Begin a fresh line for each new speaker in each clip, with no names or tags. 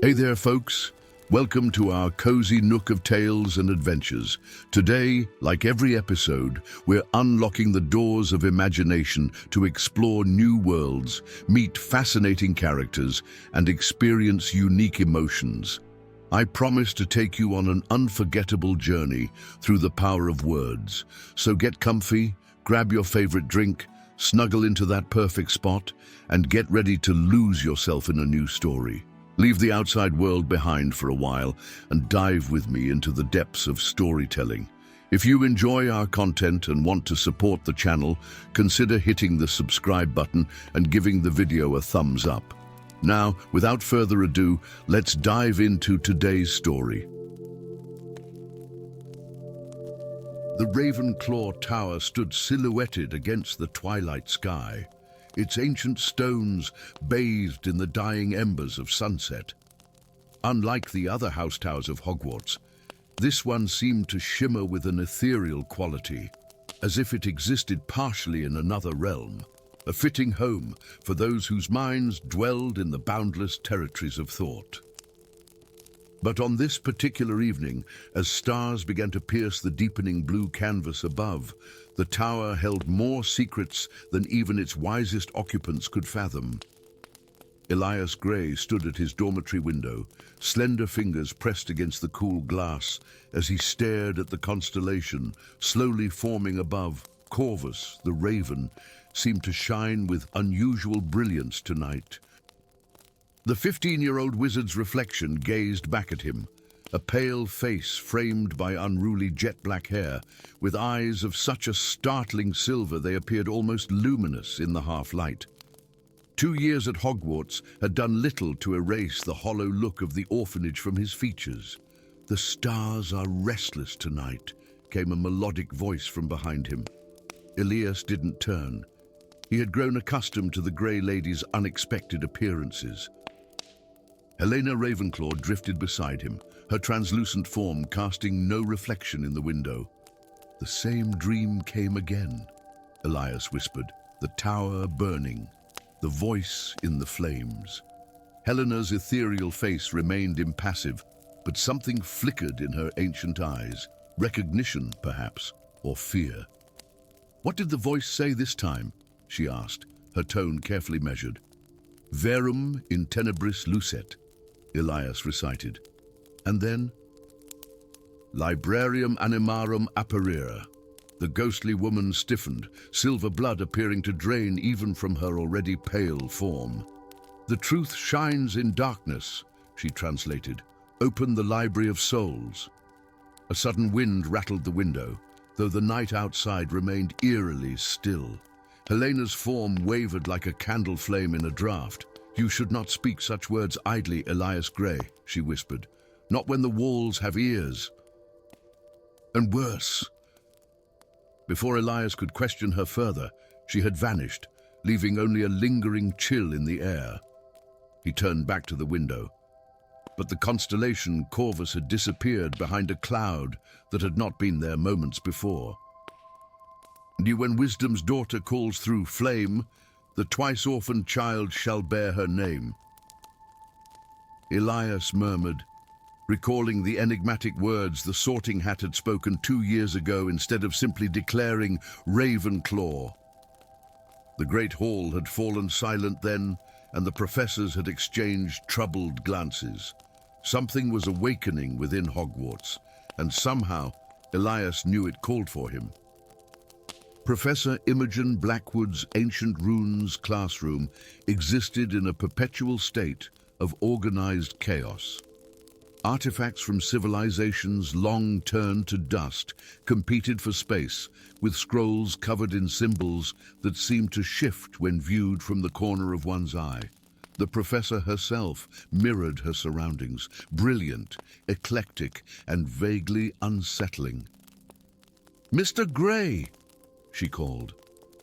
Hey there, folks. Welcome to our cozy nook of tales and adventures. Today, like every episode, we're unlocking the doors of imagination to explore new worlds, meet fascinating characters, and experience unique emotions. I promise to take you on an unforgettable journey through the power of words. So get comfy, grab your favorite drink, snuggle into that perfect spot, and get ready to lose yourself in a new story. Leave the outside world behind for a while and dive with me into the depths of storytelling. If you enjoy our content and want to support the channel, consider hitting the subscribe button and giving the video a thumbs up. Now, without further ado, let's dive into today's story. The Ravenclaw Tower stood silhouetted against the twilight sky, its ancient stones bathed in the dying embers of sunset. Unlike the other house towers of Hogwarts, this one seemed to shimmer with an ethereal quality, as if it existed partially in another realm, a fitting home for those whose minds dwelled in the boundless territories of thought. But on this particular evening, as stars began to pierce the deepening blue canvas above, the tower held more secrets than even its wisest occupants could fathom. Elias Grey stood at his dormitory window, slender fingers pressed against the cool glass as he stared at the constellation slowly forming above. Corvus, the raven, seemed to shine with unusual brilliance tonight. The 15-year-old wizard's reflection gazed back at him, a pale face framed by unruly jet-black hair, with eyes of such a startling silver they appeared almost luminous in the half-light. 2 years at Hogwarts had done little to erase the hollow look of the orphanage from his features. "The stars are restless tonight," came a melodic voice from behind him. Elias didn't turn. He had grown accustomed to the Grey Lady's unexpected appearances. Helena Ravenclaw drifted beside him, her translucent form casting no reflection in the window. "The same dream came again," Elias whispered, the tower burning, the voice in the flames. Helena's ethereal face remained impassive, but something flickered in her ancient eyes. Recognition, perhaps, or fear. "What did the voice say this time?" she asked, her tone carefully measured. "Verum in tenebris lucet," Elias recited. And then, "Librarium animarum apparere." The ghostly woman stiffened, silver blood appearing to drain even from her already pale form. "The truth shines in darkness," she translated. "Open the library of souls." A sudden wind rattled the window, though the night outside remained eerily still. Helena's form wavered like a candle flame in a draught. "You should not speak such words idly, Elias Grey," she whispered. "Not when the walls have ears." And worse. Before Elias could question her further, she had vanished, leaving only a lingering chill in the air. He turned back to the window. But the constellation Corvus had disappeared behind a cloud that had not been there moments before. "And when wisdom's daughter calls through flame, the twice-orphaned child shall bear her name," Elias murmured, recalling the enigmatic words the Sorting Hat had spoken 2 years ago instead of simply declaring Ravenclaw. The Great Hall had fallen silent then, and the professors had exchanged troubled glances. Something was awakening within Hogwarts, and somehow Elias knew it called for him. Professor Imogen Blackwood's Ancient Runes classroom existed in a perpetual state of organized chaos. Artifacts from civilizations long turned to dust competed for space, with scrolls covered in symbols that seemed to shift when viewed from the corner of one's eye. The professor herself mirrored her surroundings, brilliant, eclectic, and vaguely unsettling. "Mr. Grey!" she called,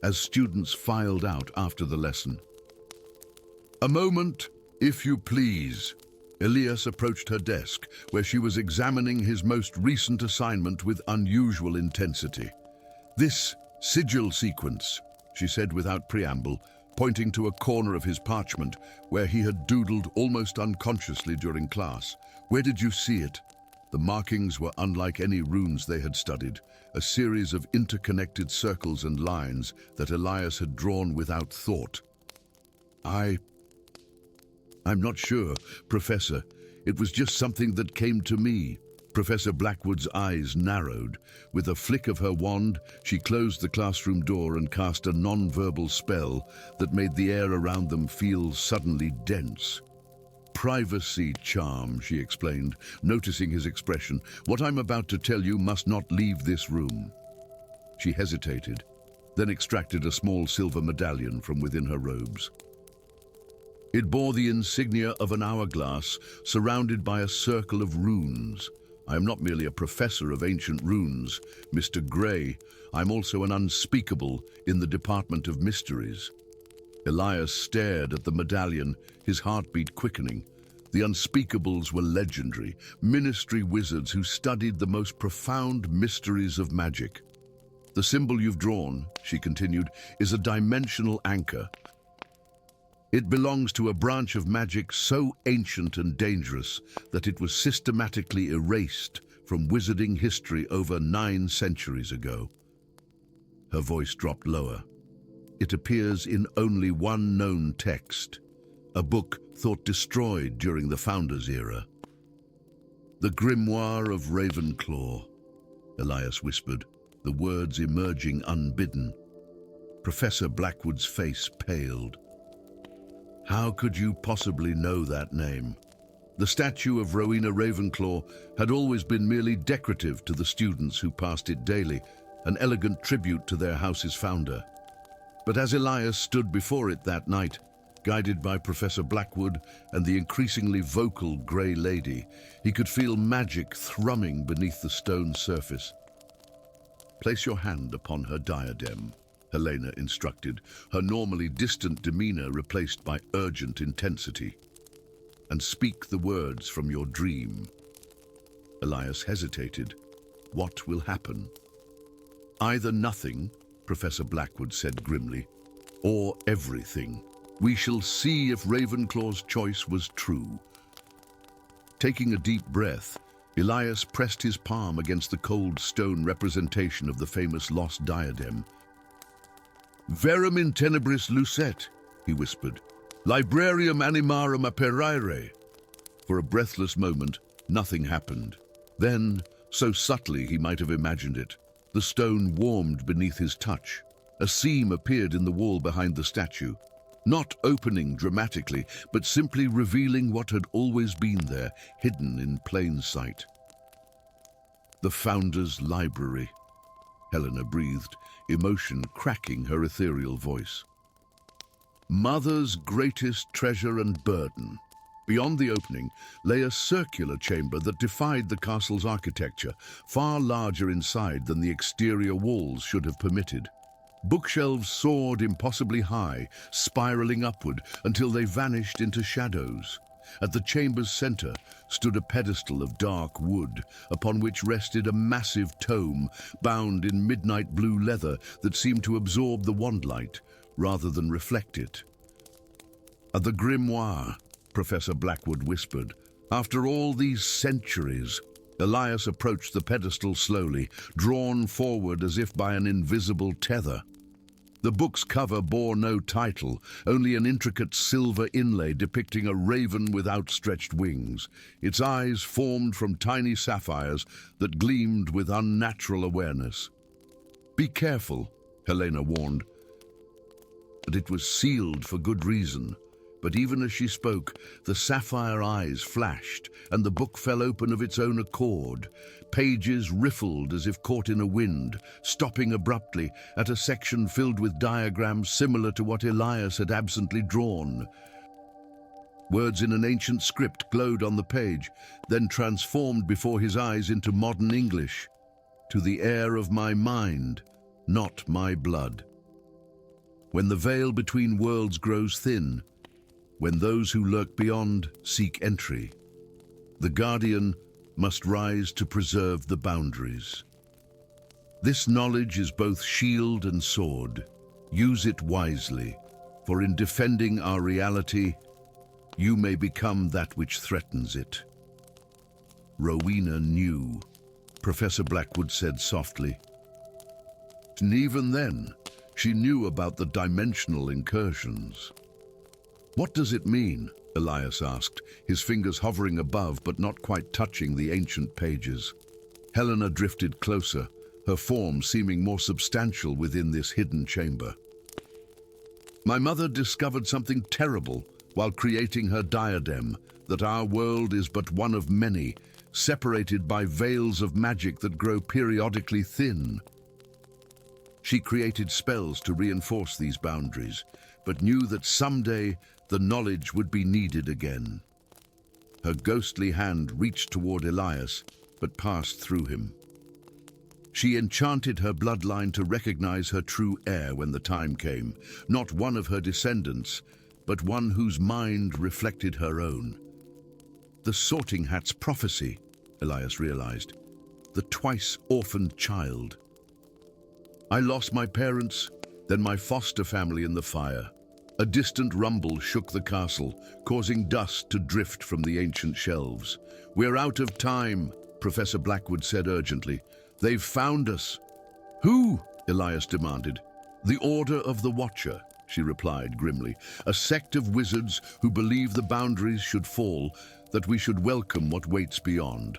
as students filed out after the lesson. "A moment, if you please." Elias approached her desk, where she was examining his most recent assignment with unusual intensity. "This sigil sequence," she said without preamble, pointing to a corner of his parchment where he had doodled almost unconsciously during class. "Where did you see it?" The markings were unlike any runes they had studied, a series of interconnected circles and lines that Elias had drawn without thought. I'm not sure, Professor. It was just something that came to me." Professor Blackwood's eyes narrowed. With a flick of her wand, she closed the classroom door and cast a non-verbal spell that made the air around them feel suddenly dense. "Privacy charm," she explained, noticing his expression. "What I'm about to tell you must not leave this room." She hesitated, then extracted a small silver medallion from within her robes. It bore the insignia of an hourglass surrounded by a circle of runes. "I am not merely a professor of ancient runes, Mr. Grey. I'm also an unspeakable in the Department of Mysteries." Elias stared at the medallion, his heartbeat quickening. The unspeakables were legendary, ministry wizards who studied the most profound mysteries of magic. "The symbol you've drawn," she continued, "is a dimensional anchor. It belongs to a branch of magic so ancient and dangerous that it was systematically erased from wizarding history over 9 centuries ago." Her voice dropped lower. "It appears in only one known text, a book thought destroyed during the Founders' era. The Grimoire of Ravenclaw," Elias whispered, the words emerging unbidden. Professor Blackwood's face paled. "How could you possibly know that name?" The statue of Rowena Ravenclaw had always been merely decorative to the students who passed it daily, an elegant tribute to their house's founder. But as Elias stood before it that night, guided by Professor Blackwood and the increasingly vocal Grey Lady, he could feel magic thrumming beneath the stone surface. "Place your hand upon her diadem," Helena instructed, her normally distant demeanor replaced by urgent intensity. "And speak the words from your dream." Elias hesitated. "What will happen?" "Either nothing," Professor Blackwood said grimly, "or everything. We shall see if Ravenclaw's choice was true." Taking a deep breath, Elias pressed his palm against the cold stone representation of the famous lost diadem. "Verum in tenebris lucet," he whispered. "Librarium animarum aperire." For a breathless moment, nothing happened. Then, so subtly he might have imagined it, the stone warmed beneath his touch. A seam appeared in the wall behind the statue, not opening dramatically, but simply revealing what had always been there, hidden in plain sight. "The Founder's Library," Helena breathed, emotion cracking her ethereal voice. "Mother's greatest treasure and burden." Beyond the opening lay a circular chamber that defied the castle's architecture, far larger inside than the exterior walls should have permitted. Bookshelves soared impossibly high, spiraling upward until they vanished into shadows. At the chamber's center stood a pedestal of dark wood, upon which rested a massive tome bound in midnight blue leather that seemed to absorb the wandlight rather than reflect it. "The Grimoire," Professor Blackwood whispered. "After all these centuries." Elias approached the pedestal slowly, drawn forward as if by an invisible tether. The book's cover bore no title, only an intricate silver inlay depicting a raven with outstretched wings. Its eyes formed from tiny sapphires that gleamed with unnatural awareness. "Be careful," Helena warned. But it was sealed for good reason. But even as she spoke, the sapphire eyes flashed, and the book fell open of its own accord. Pages riffled as if caught in a wind, stopping abruptly at a section filled with diagrams similar to what Elias had absently drawn. Words in an ancient script glowed on the page, then transformed before his eyes into modern English. "To the heir of my mind, not my blood. When the veil between worlds grows thin, when those who lurk beyond seek entry, the guardian must rise to preserve the boundaries. This knowledge is both shield and sword. Use it wisely. For in defending our reality, you may become that which threatens it. Rowena knew, Professor Blackwood said softly. And even then, she knew about the dimensional incursions. What does it mean? Elias asked, his fingers hovering above but not quite touching the ancient pages. Helena drifted closer, her form seeming more substantial within this hidden chamber. My mother discovered something terrible while creating her diadem, that our world is but one of many, separated by veils of magic that grow periodically thin. She created spells to reinforce these boundaries, but knew that someday the knowledge would be needed again. Her ghostly hand reached toward Elias, but passed through him. She enchanted her bloodline to recognize her true heir when the time came, not one of her descendants, but one whose mind reflected her own. The Sorting Hat's prophecy, Elias realized, the twice-orphaned child. I lost my parents, then my foster family in the fire. A distant rumble shook the castle, causing dust to drift from the ancient shelves. We're out of time, Professor Blackwood said urgently. They've found us. Who? Elias demanded. The Order of the Watcher, she replied grimly. A sect of wizards who believe the boundaries should fall, that we should welcome what waits beyond.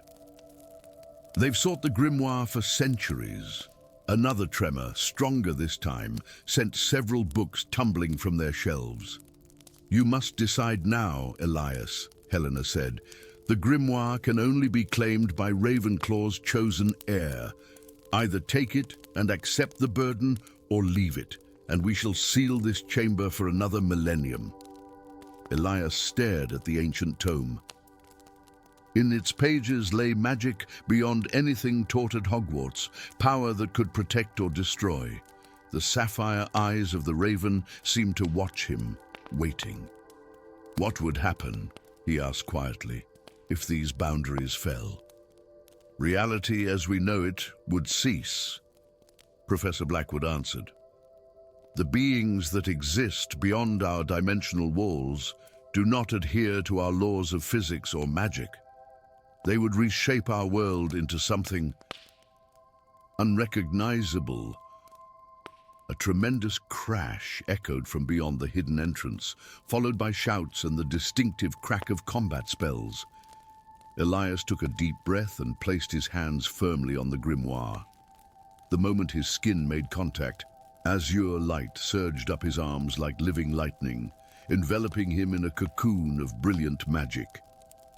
They've sought the grimoire for centuries. Another tremor, stronger this time, sent several books tumbling from their shelves. You must decide now, Elias, Helena said. The grimoire can only be claimed by Ravenclaw's chosen heir. Either take it and accept the burden, or leave it, and we shall seal this chamber for another millennium. Elias stared at the ancient tome. In its pages lay magic beyond anything taught at Hogwarts, power that could protect or destroy. The sapphire eyes of the raven seemed to watch him, waiting. What would happen, he asked quietly, if these boundaries fell? Reality as we know it would cease, Professor Blackwood answered. The beings that exist beyond our dimensional walls do not adhere to our laws of physics or magic. They would reshape our world into something unrecognizable. A tremendous crash echoed from beyond the hidden entrance, followed by shouts and the distinctive crack of combat spells. Elias took a deep breath and placed his hands firmly on the grimoire. The moment his skin made contact, azure light surged up his arms like living lightning, enveloping him in a cocoon of brilliant magic.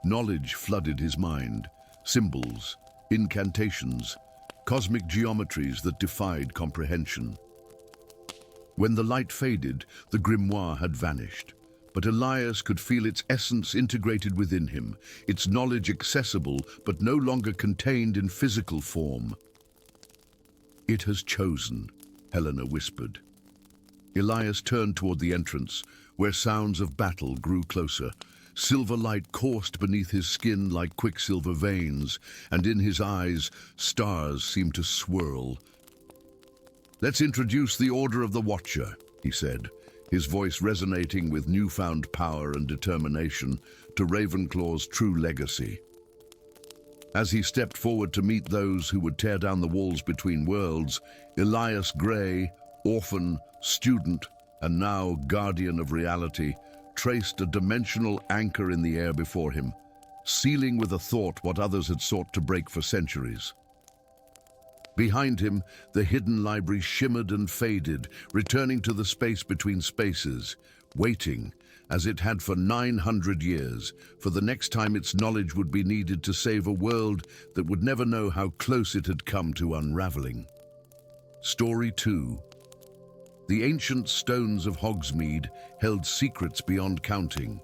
Knowledge flooded his mind, symbols, incantations, cosmic geometries that defied comprehension. When the light faded, the grimoire had vanished, but Elias could feel its essence integrated within him, its knowledge accessible but no longer contained in physical form. It has chosen, Helena whispered. Elias turned toward the entrance, where sounds of battle grew closer. Silver light coursed beneath his skin like quicksilver veins, and in his eyes, stars seemed to swirl. Let's introduce the Order of the Watcher, he said, his voice resonating with newfound power and determination to Ravenclaw's true legacy. As he stepped forward to meet those who would tear down the walls between worlds, Elias Grey, orphan, student, and now guardian of reality, traced a dimensional anchor in the air before him, sealing with a thought what others had sought to break for centuries. Behind him, the hidden library shimmered and faded, returning to the space between spaces, waiting, as it had for 900 years, for the next time its knowledge would be needed to save a world that would never know how close it had come to unraveling. Story 2. The ancient stones of Hogsmeade held secrets beyond counting,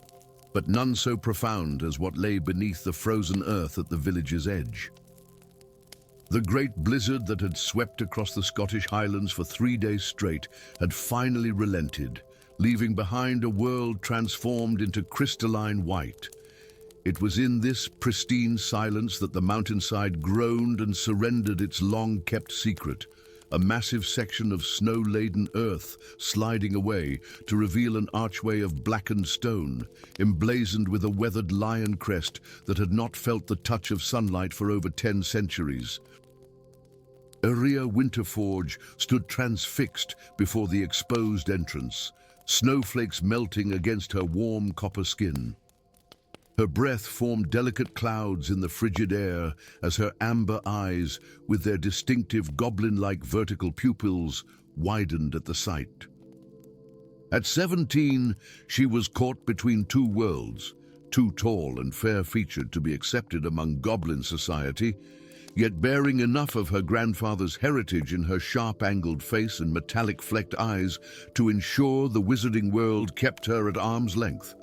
but none so profound as what lay beneath the frozen earth at the village's edge. The great blizzard that had swept across the Scottish Highlands for 3 days straight had finally relented, leaving behind a world transformed into crystalline white. It was in this pristine silence that the mountainside groaned and surrendered its long-kept secret, a massive section of snow-laden earth sliding away to reveal an archway of blackened stone, emblazoned with a weathered lion crest that had not felt the touch of sunlight for over 10 centuries. Aria Winterforge stood transfixed before the exposed entrance, snowflakes melting against her warm copper skin. Her breath formed delicate clouds in the frigid air as her amber eyes, with their distinctive goblin-like vertical pupils, widened at the sight. At 17, she was caught between two worlds, too tall and fair-featured to be accepted among goblin society, yet bearing enough of her grandfather's heritage in her sharp-angled face and metallic-flecked eyes to ensure the wizarding world kept her at arm's length.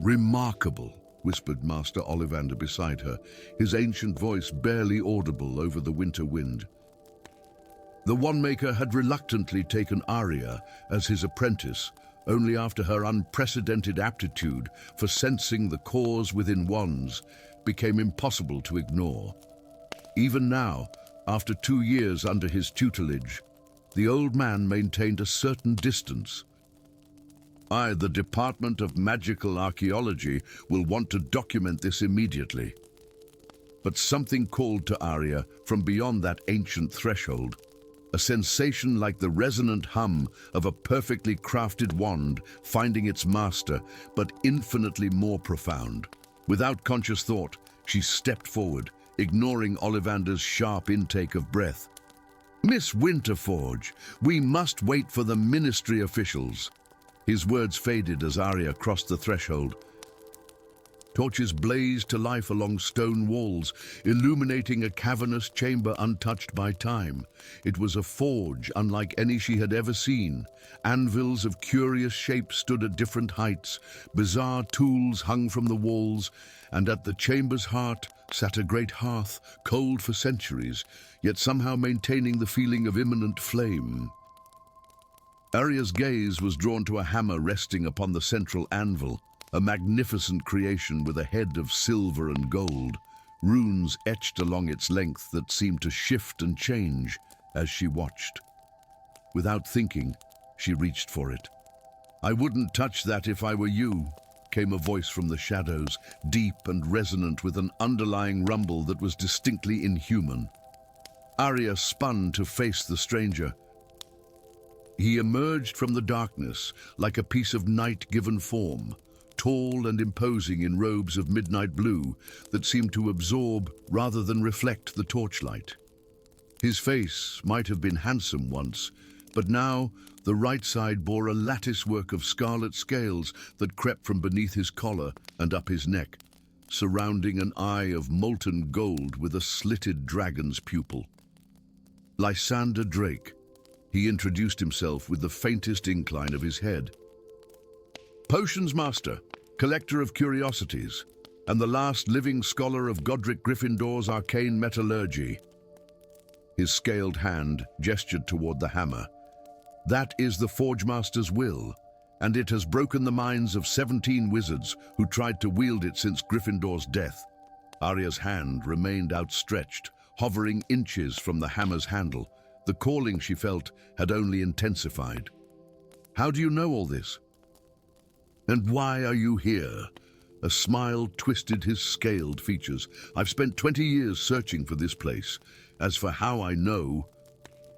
"Remarkable," whispered Master Ollivander beside her, his ancient voice barely audible over the winter wind. The Wandmaker had reluctantly taken Aria as his apprentice, only after her unprecedented aptitude for sensing the cause within wands became impossible to ignore. Even now, after 2 years under his tutelage, the old man maintained a certain distance. The Department of Magical Archaeology will want to document this immediately." But something called to Aria from beyond that ancient threshold, a sensation like the resonant hum of a perfectly crafted wand finding its master, but infinitely more profound. Without conscious thought, she stepped forward, ignoring Ollivander's sharp intake of breath. "Miss Winterforge, we must wait for the ministry officials." His words faded as Aria crossed the threshold. Torches blazed to life along stone walls, illuminating a cavernous chamber untouched by time. It was a forge unlike any she had ever seen. Anvils of curious shapes stood at different heights, bizarre tools hung from the walls, and at the chamber's heart sat a great hearth, cold for centuries, yet somehow maintaining the feeling of imminent flame. Aria's gaze was drawn to a hammer resting upon the central anvil, a magnificent creation with a head of silver and gold, runes etched along its length that seemed to shift and change as she watched. Without thinking, she reached for it. "I wouldn't touch that if I were you," came a voice from the shadows, deep and resonant with an underlying rumble that was distinctly inhuman. Aria spun to face the stranger. He emerged from the darkness like a piece of night-given form, tall and imposing in robes of midnight blue that seemed to absorb rather than reflect the torchlight. His face might have been handsome once, but now the right side bore a latticework of scarlet scales that crept from beneath his collar and up his neck, surrounding an eye of molten gold with a slitted dragon's pupil. Lysander Drake. He introduced himself with the faintest incline of his head. "Potions Master, collector of curiosities, and the last living scholar of Godric Gryffindor's arcane metallurgy." His scaled hand gestured toward the hammer. "That is the Forge Master's will, and it has broken the minds of 17 wizards who tried to wield it since Gryffindor's death." Aria's hand remained outstretched, hovering inches from the hammer's handle. The calling she felt had only intensified. "How do you know all this? And why are you here?" A smile twisted his scaled features. "I've spent 20 years searching for this place. As for how I know..."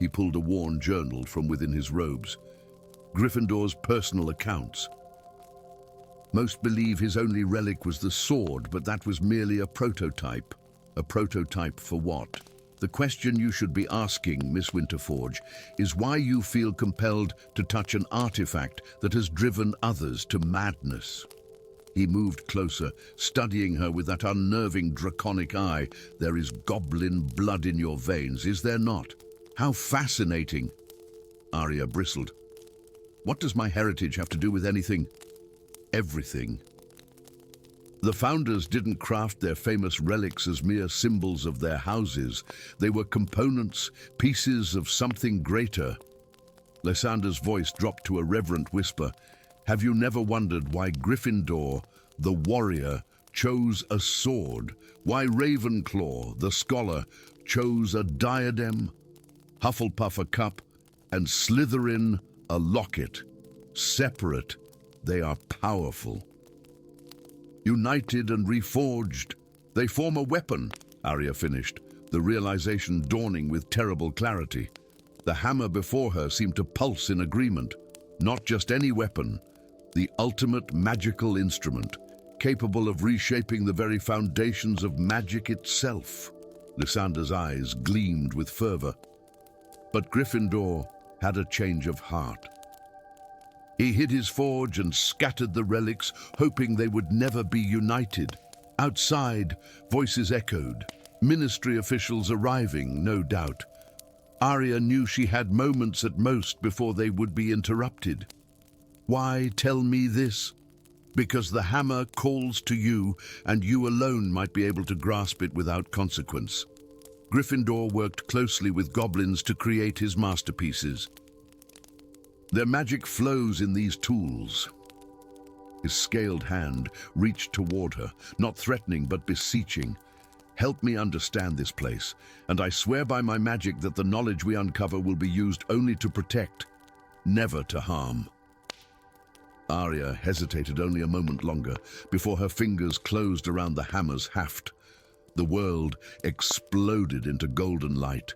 He pulled a worn journal from within his robes. "Gryffindor's personal accounts. Most believe his only relic was the sword, but that was merely a prototype. A prototype for what? The question you should be asking, Miss Winterforge, is why you feel compelled to touch an artifact that has driven others to madness." He moved closer, studying her with that unnerving draconic eye. "There is goblin blood in your veins, is there not? How fascinating!" Aria bristled. "What does my heritage have to do with anything?" "Everything. The founders didn't craft their famous relics as mere symbols of their houses. They were components, pieces of something greater." Lysander's voice dropped to a reverent whisper. "Have you never wondered why Gryffindor, the warrior, chose a sword? Why Ravenclaw, the scholar, chose a diadem? Hufflepuff a cup, and Slytherin a locket. Separate, they are powerful. United and reforged, they form a weapon, Arya finished, the realization dawning with terrible clarity. The hammer before her seemed to pulse in agreement. Not just any weapon, the ultimate magical instrument, capable of reshaping the very foundations of magic itself. Lysander's eyes gleamed with fervor. But Gryffindor had a change of heart. He hid his forge and scattered the relics, hoping they would never be united. Outside, voices echoed, ministry officials arriving, no doubt. Arya knew she had moments at most before they would be interrupted. Why tell me this? Because the hammer calls to you, and you alone might be able to grasp it without consequence. Gryffindor worked closely with goblins to create his masterpieces. Their magic flows in these tools. His scaled hand reached toward her, not threatening but beseeching. Help me understand this place, and I swear by my magic that the knowledge we uncover will be used only to protect, never to harm. Arya hesitated only a moment longer before her fingers closed around the hammer's haft. The world exploded into golden light.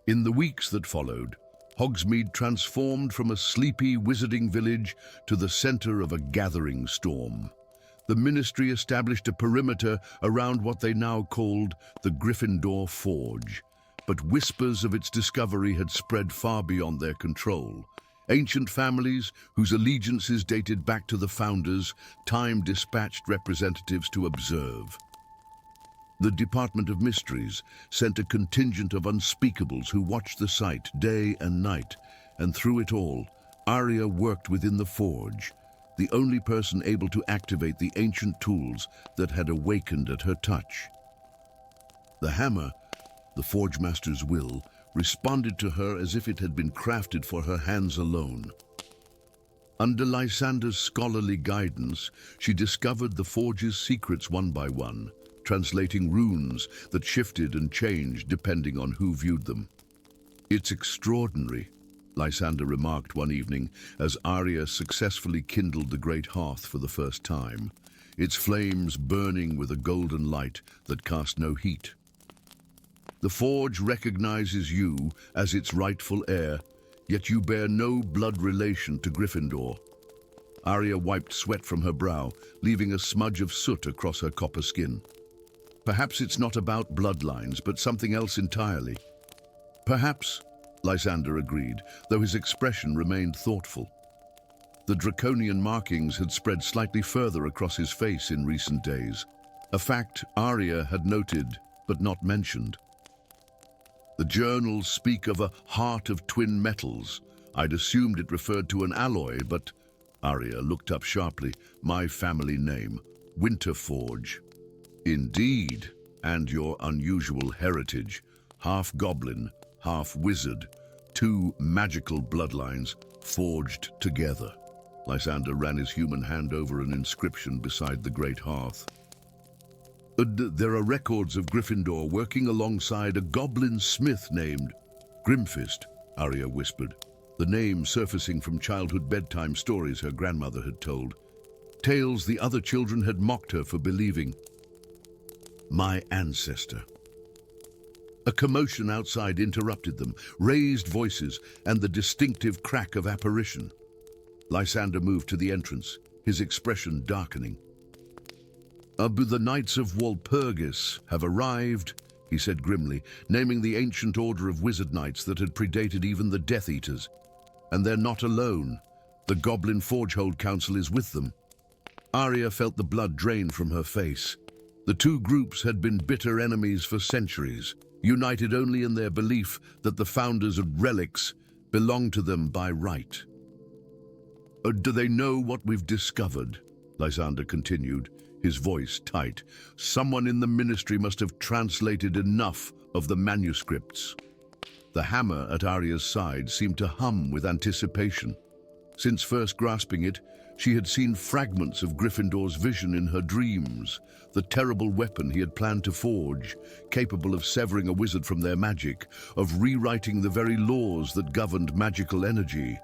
In the weeks that followed, Hogsmeade transformed from a sleepy wizarding village to the center of a gathering storm. The Ministry established a perimeter around what they now called the Gryffindor Forge, but whispers of its discovery had spread far beyond their control. Ancient families, whose allegiances dated back to the founders, time dispatched representatives to observe. The Department of Mysteries sent a contingent of unspeakables who watched the site day and night, and through it all, Arya worked within the forge, the only person able to activate the ancient tools that had awakened at her touch. The hammer, the Forge Master's will, responded to her as if it had been crafted for her hands alone. Under Lysander's scholarly guidance, she discovered the forge's secrets one by one, translating runes that shifted and changed depending on who viewed them. "It's extraordinary," Lysander remarked one evening as Arya successfully kindled the great hearth for the first time, its flames burning with a golden light that cast no heat. "The forge recognizes you as its rightful heir, yet you bear no blood relation to Gryffindor." Arya wiped sweat from her brow, leaving a smudge of soot across her copper skin. "Perhaps it's not about bloodlines, but something else entirely." "Perhaps," Lysander agreed, though his expression remained thoughtful. The draconian markings had spread slightly further across his face in recent days, a fact Arya had noted but not mentioned. "The journals speak of a heart of twin metals. I'd assumed it referred to an alloy, but..." Arya looked up sharply. "My family name, Winterforge." "Indeed, and your unusual heritage, half goblin, half wizard, two magical bloodlines forged together." Lysander ran his human hand over an inscription beside the great hearth. "There are records of Gryffindor working alongside a goblin smith named Grimfist," Arya whispered, the name surfacing from childhood bedtime stories her grandmother had told. Tales the other children had mocked her for believing. "My ancestor." A commotion outside interrupted them, raised voices, and the distinctive crack of apparition. Lysander moved to the entrance, his expression darkening. "The Knights of Walpurgis have arrived," he said grimly, naming the ancient order of wizard knights that had predated even the Death Eaters. "And they're not alone. The Goblin Forgehold Council is with them." Arya felt the blood drain from her face. The two groups had been bitter enemies for centuries, united only in their belief that the founders of relics belonged to them by right. "Do they know what we've discovered?" Lysander continued, his voice tight. "Someone in the Ministry must have translated enough of the manuscripts." The hammer at Arya's side seemed to hum with anticipation. Since first grasping it, She had seen fragments of Gryffindor's vision in her dreams, the terrible weapon he had planned to forge, capable of severing a wizard from their magic, of rewriting the very laws that governed magical energy.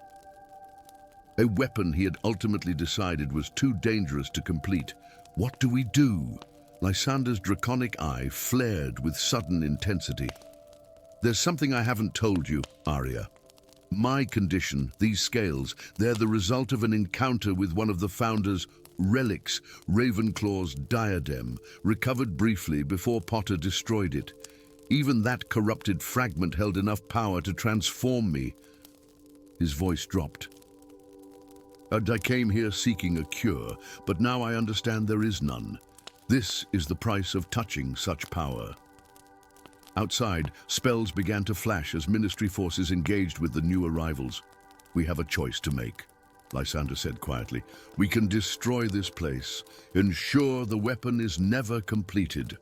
A weapon he had ultimately decided was too dangerous to complete. What do we do? Lysander's draconic eye flared with sudden intensity. There's something I haven't told you, Arya. My condition, these scales, they're the result of an encounter with one of the Founder's relics, Ravenclaw's diadem, recovered briefly before Potter destroyed it. Even that corrupted fragment held enough power to transform me. His voice dropped. I came here seeking a cure, but now I understand there is none. This is the price of touching such power. Outside, spells began to flash as Ministry forces engaged with the new arrivals. We have a choice to make, Lysander said quietly. We can destroy this place, ensure the weapon is never completed.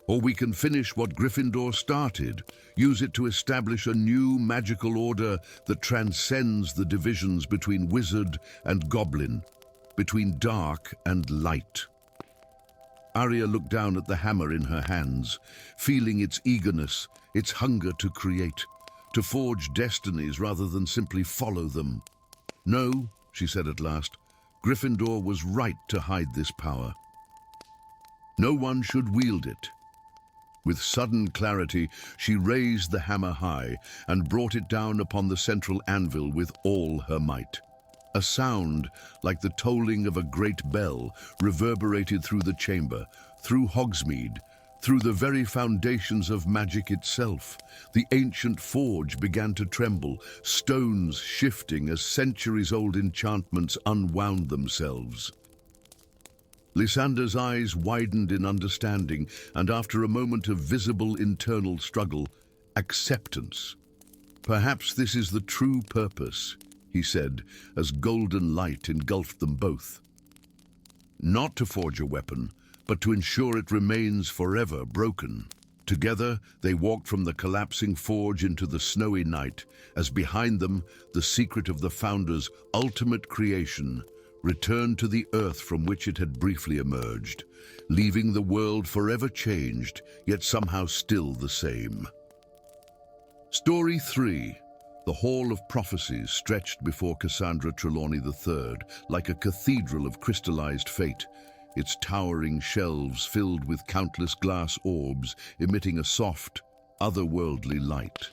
Or we can finish what Gryffindor started, use it to establish a new magical order that transcends the divisions between wizard and goblin, between dark and light. Arya looked down at the hammer in her hands, feeling its eagerness, its hunger to create, to forge destinies rather than simply follow them. No, she said at last, Gryffindor was right to hide this power. No one should wield it. With sudden clarity, she raised the hammer high and brought it down upon the central anvil with all her might. A sound, like the tolling of a great bell, reverberated through the chamber, through Hogsmeade, through the very foundations of magic itself. The ancient forge began to tremble, stones shifting as centuries-old enchantments unwound themselves. Lysander's eyes widened in understanding, and after a moment of visible internal struggle, acceptance. Perhaps this is the true purpose, he said, as golden light engulfed them both. Not to forge a weapon, but to ensure it remains forever broken. Together, they walked from the collapsing forge into the snowy night, as behind them, the secret of the Founder's ultimate creation returned to the earth from which it had briefly emerged, leaving the world forever changed, yet somehow still the same. Story 3. The Hall of Prophecies stretched before Cassandra Trelawney III, like a cathedral of crystallized fate, its towering shelves filled with countless glass orbs emitting a soft, otherworldly light.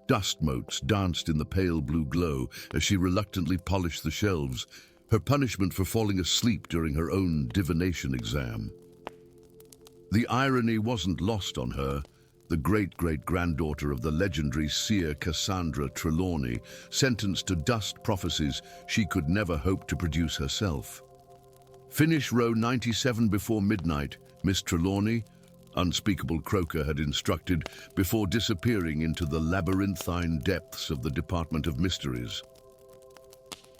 Dust motes danced in the pale blue glow as she reluctantly polished the shelves, her punishment for falling asleep during her own divination exam. The irony wasn't lost on her. The great-great-granddaughter of the legendary seer Cassandra Trelawney, sentenced to dust prophecies she could never hope to produce herself. Finish row 97 before midnight, Miss Trelawney, Unspeakable Croaker had instructed before disappearing into the labyrinthine depths of the Department of Mysteries.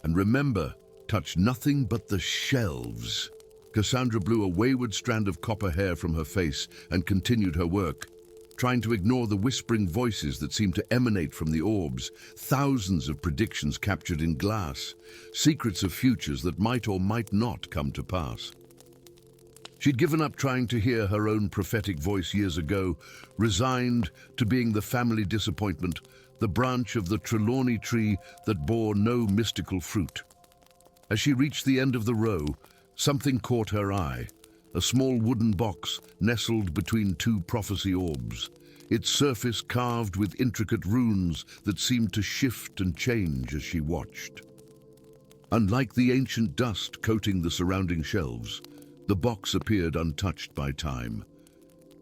And remember, touch nothing but the shelves. Cassandra blew a wayward strand of copper hair from her face and continued her work, trying to ignore the whispering voices that seemed to emanate from the orbs, thousands of predictions captured in glass, secrets of futures that might or might not come to pass. She'd given up trying to hear her own prophetic voice years ago, resigned to being the family disappointment, the branch of the Trelawney tree that bore no mystical fruit. As she reached the end of the row, something caught her eye. A small wooden box nestled between two prophecy orbs, its surface carved with intricate runes that seemed to shift and change as she watched. Unlike the ancient dust coating the surrounding shelves, the box appeared untouched by time.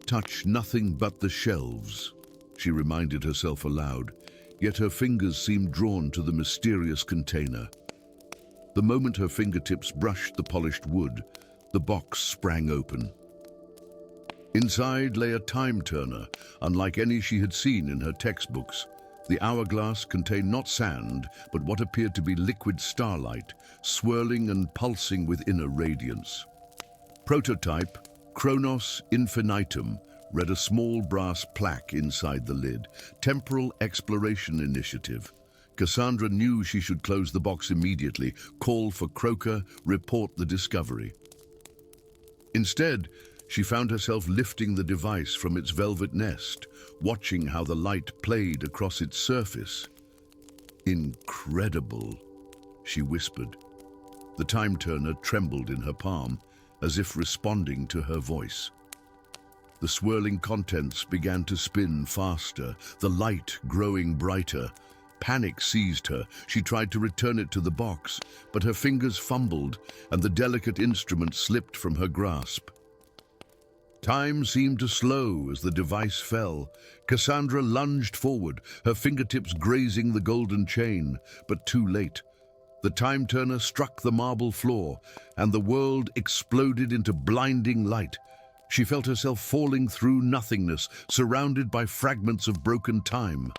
Touch nothing but the shelves, she reminded herself aloud, yet her fingers seemed drawn to the mysterious container. The moment her fingertips brushed the polished wood, the box sprang open. Inside lay a time turner, unlike any she had seen in her textbooks. The hourglass contained not sand, but what appeared to be liquid starlight, swirling and pulsing with inner radiance. Prototype, Chronos Infinitum, read a small brass plaque inside the lid. Temporal Exploration Initiative. Cassandra knew she should close the box immediately, call for Croaker, report the discovery. Instead, she found herself lifting the device from its velvet nest, watching how the light played across its surface. "Incredible," she whispered. The time turner trembled in her palm, as if responding to her voice. The swirling contents began to spin faster, the light growing brighter. Panic seized her. She tried to return it to the box, but her fingers fumbled and the delicate instrument slipped from her grasp. Time seemed to slow as the device fell. Cassandra lunged forward, her fingertips grazing the golden chain, but too late. The time turner struck the marble floor, and the world exploded into blinding light. She felt herself falling through nothingness, surrounded by fragments of broken time.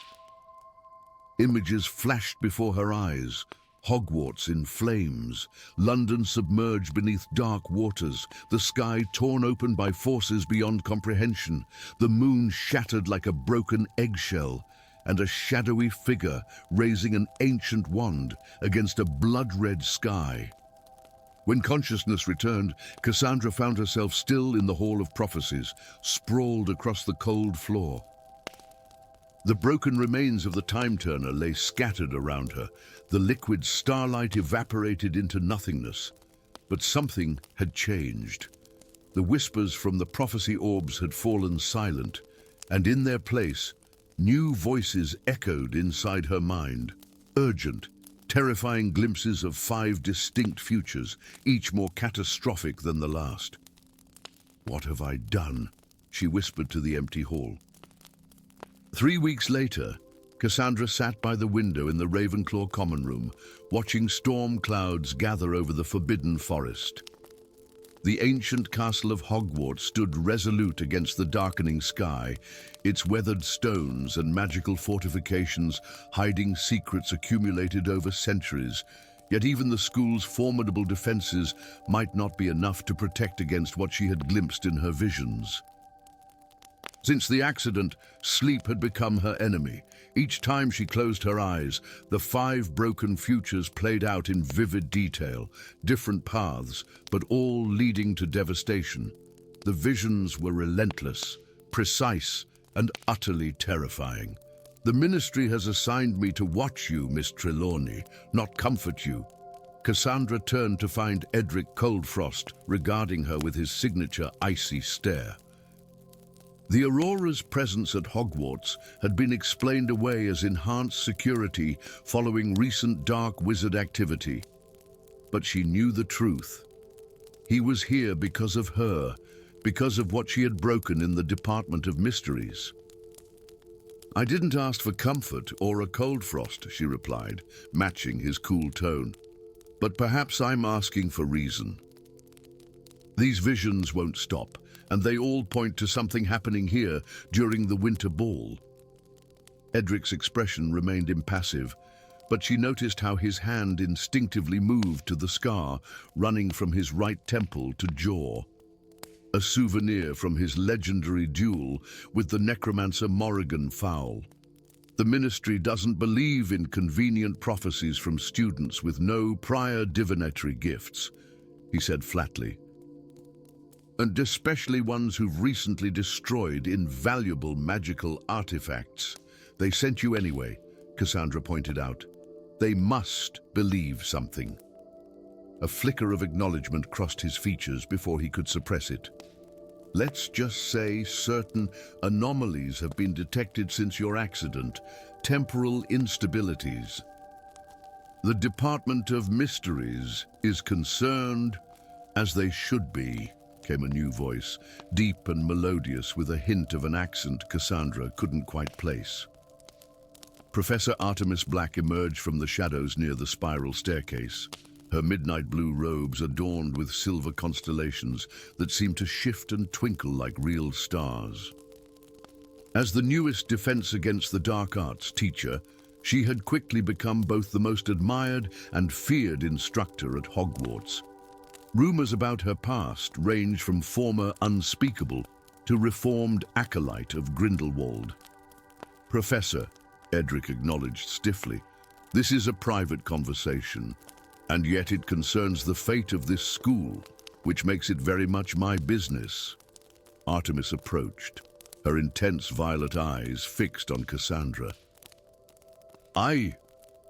Images flashed before her eyes. Hogwarts in flames, London submerged beneath dark waters, the sky torn open by forces beyond comprehension, the moon shattered like a broken eggshell, and a shadowy figure raising an ancient wand against a blood-red sky. When consciousness returned, Cassandra found herself still in the Hall of Prophecies, sprawled across the cold floor. The broken remains of the time turner lay scattered around her. The liquid starlight evaporated into nothingness. But something had changed. The whispers from the prophecy orbs had fallen silent, and in their place, new voices echoed inside her mind. Urgent, terrifying glimpses of 5 distinct futures, each more catastrophic than the last. "What have I done?" she whispered to the empty hall. 3 weeks later, Cassandra sat by the window in the Ravenclaw common room, watching storm clouds gather over the forbidden forest. The ancient castle of Hogwarts stood resolute against the darkening sky, its weathered stones and magical fortifications hiding secrets accumulated over centuries. Yet even the school's formidable defenses might not be enough to protect against what she had glimpsed in her visions. Since the accident, sleep had become her enemy. Each time she closed her eyes, the 5 broken futures played out in vivid detail, different paths, but all leading to devastation. The visions were relentless, precise, and utterly terrifying. "The Ministry has assigned me to watch you, Miss Trelawney, not comfort you." Cassandra turned to find Edric Coldfrost regarding her with his signature icy stare. The Aurora's presence at Hogwarts had been explained away as enhanced security following recent dark wizard activity. But she knew the truth. He was here because of her, because of what she had broken in the Department of Mysteries. "I didn't ask for comfort or a cold frost," she replied, matching his cool tone. "But perhaps I'm asking for reason. These visions won't stop, and they all point to something happening here during the winter ball." Edric's expression remained impassive, but she noticed how his hand instinctively moved to the scar running from his right temple to jaw. A souvenir from his legendary duel with the necromancer Morrigan Fowl. "The Ministry doesn't believe in convenient prophecies from students with no prior divinatory gifts," he said flatly. "And especially ones who've recently destroyed invaluable magical artifacts. They sent you anyway," Cassandra pointed out. "They must believe something." A flicker of acknowledgement crossed his features before he could suppress it. "Let's just say certain anomalies have been detected since your accident, temporal instabilities. The Department of Mysteries is concerned, as they should be," came a new voice, deep and melodious with a hint of an accent Cassandra couldn't quite place. Professor Artemis Black emerged from the shadows near the spiral staircase, her midnight blue robes adorned with silver constellations that seemed to shift and twinkle like real stars. As the newest Defense Against the Dark Arts teacher, she had quickly become both the most admired and feared instructor at Hogwarts. Rumors about her past range from former unspeakable to reformed acolyte of Grindelwald. "Professor," Edric acknowledged stiffly, This is a private conversation, and yet it concerns the fate of this school, which makes it very much my business. Artemis approached, her intense violet eyes fixed on Cassandra.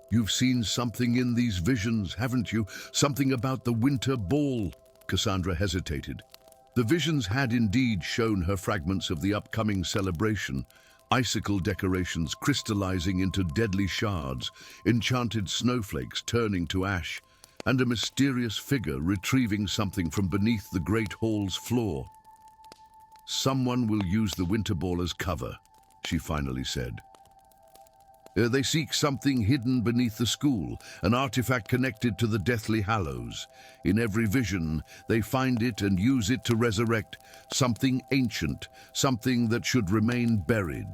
You've seen something in these visions, haven't you? Something about the winter ball. Cassandra hesitated. The visions had indeed shown her fragments of the upcoming celebration, icicle decorations crystallizing into deadly shards, enchanted snowflakes turning to ash, and a mysterious figure retrieving something from beneath the great hall's floor. Someone will use the winter ball as cover, she finally said. They seek something hidden beneath the school, an artifact connected to the Deathly Hallows. In every vision, they find it and use it to resurrect something ancient, something that should remain buried.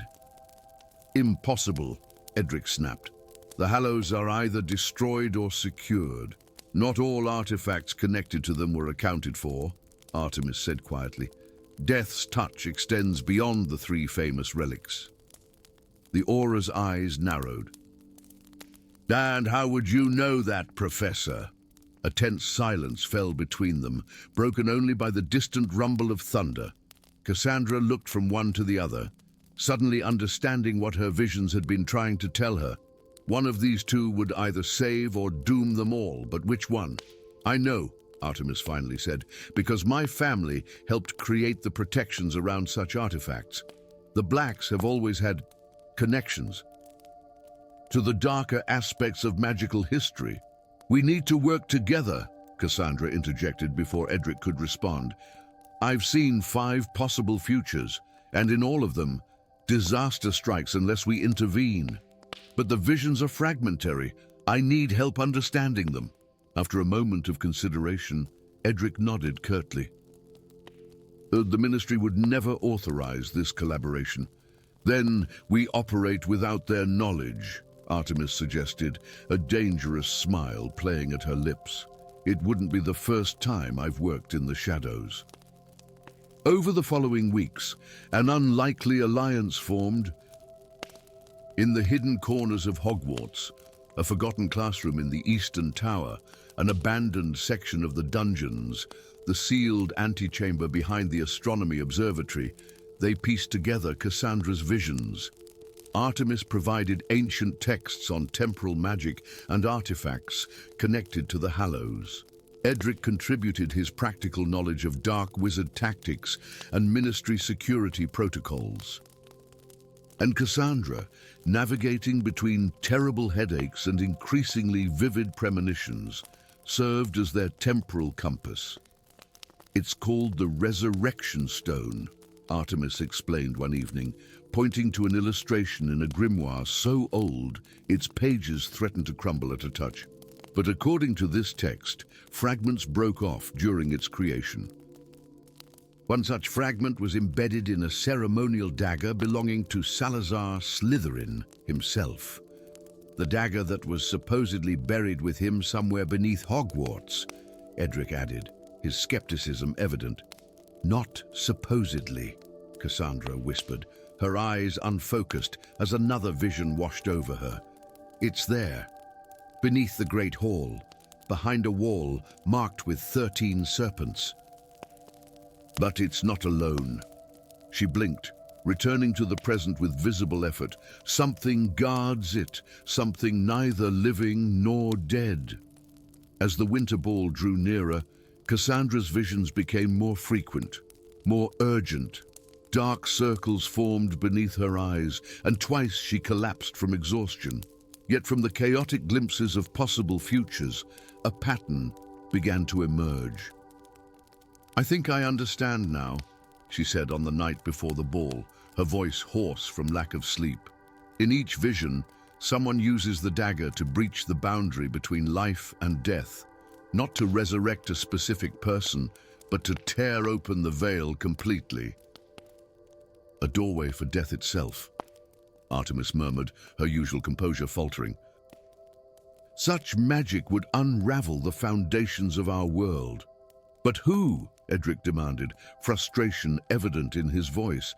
Impossible, Edric snapped. The Hallows are either destroyed or secured. Not all artifacts connected to them were accounted for, Artemis said quietly. Death's touch extends beyond the three famous relics. The Aura's eyes narrowed. And how would you know that, Professor? A tense silence fell between them, broken only by the distant rumble of thunder. Cassandra looked from one to the other, suddenly understanding what her visions had been trying to tell her. One of these two would either save or doom them all, but which one? I know, Artemis finally said, because my family helped create the protections around such artifacts. The Blacks have always had connections to the darker aspects of magical history. We need to work together, Cassandra interjected before Edric could respond. I've seen 5 possible futures, and in all of them, disaster strikes unless we intervene. But the visions are fragmentary. I need help understanding them. After a moment of consideration, Edric nodded curtly. The Ministry would never authorize this collaboration. Then we operate without their knowledge, Artemis suggested, a dangerous smile playing at her lips. It wouldn't be the first time I've worked in the shadows. Over the following weeks, an unlikely alliance formed. In the hidden corners of Hogwarts, a forgotten classroom in the Eastern Tower, an abandoned section of the dungeons, the sealed antechamber behind the astronomy observatory, they pieced together Cassandra's visions. Artemis provided ancient texts on temporal magic and artifacts connected to the Hallows. Edric contributed his practical knowledge of dark wizard tactics and ministry security protocols. And Cassandra, navigating between terrible headaches and increasingly vivid premonitions, served as their temporal compass. It's called the Resurrection Stone, Artemis explained one evening, pointing to an illustration in a grimoire so old its pages threatened to crumble at a touch. But according to this text, fragments broke off during its creation. One such fragment was embedded in a ceremonial dagger belonging to Salazar Slytherin himself. The dagger that was supposedly buried with him somewhere beneath Hogwarts, Edric added, his skepticism evident. Not supposedly, Cassandra whispered, her eyes unfocused as another vision washed over her. It's there, beneath the Great Hall, behind a wall marked with 13 serpents. But it's not alone. She blinked, returning to the present with visible effort. Something guards it, something neither living nor dead. As the winter ball drew nearer, Cassandra's visions became more frequent, more urgent. Dark circles formed beneath her eyes, and twice she collapsed from exhaustion. Yet from the chaotic glimpses of possible futures, a pattern began to emerge. I think I understand now, she said on the night before the ball, her voice hoarse from lack of sleep. In each vision, someone uses the dagger to breach the boundary between life and death, not to resurrect a specific person, but to tear open the veil completely. A doorway for death itself, Artemis murmured, her usual composure faltering. Such magic would unravel the foundations of our world. But who? Edric demanded, frustration evident in his voice.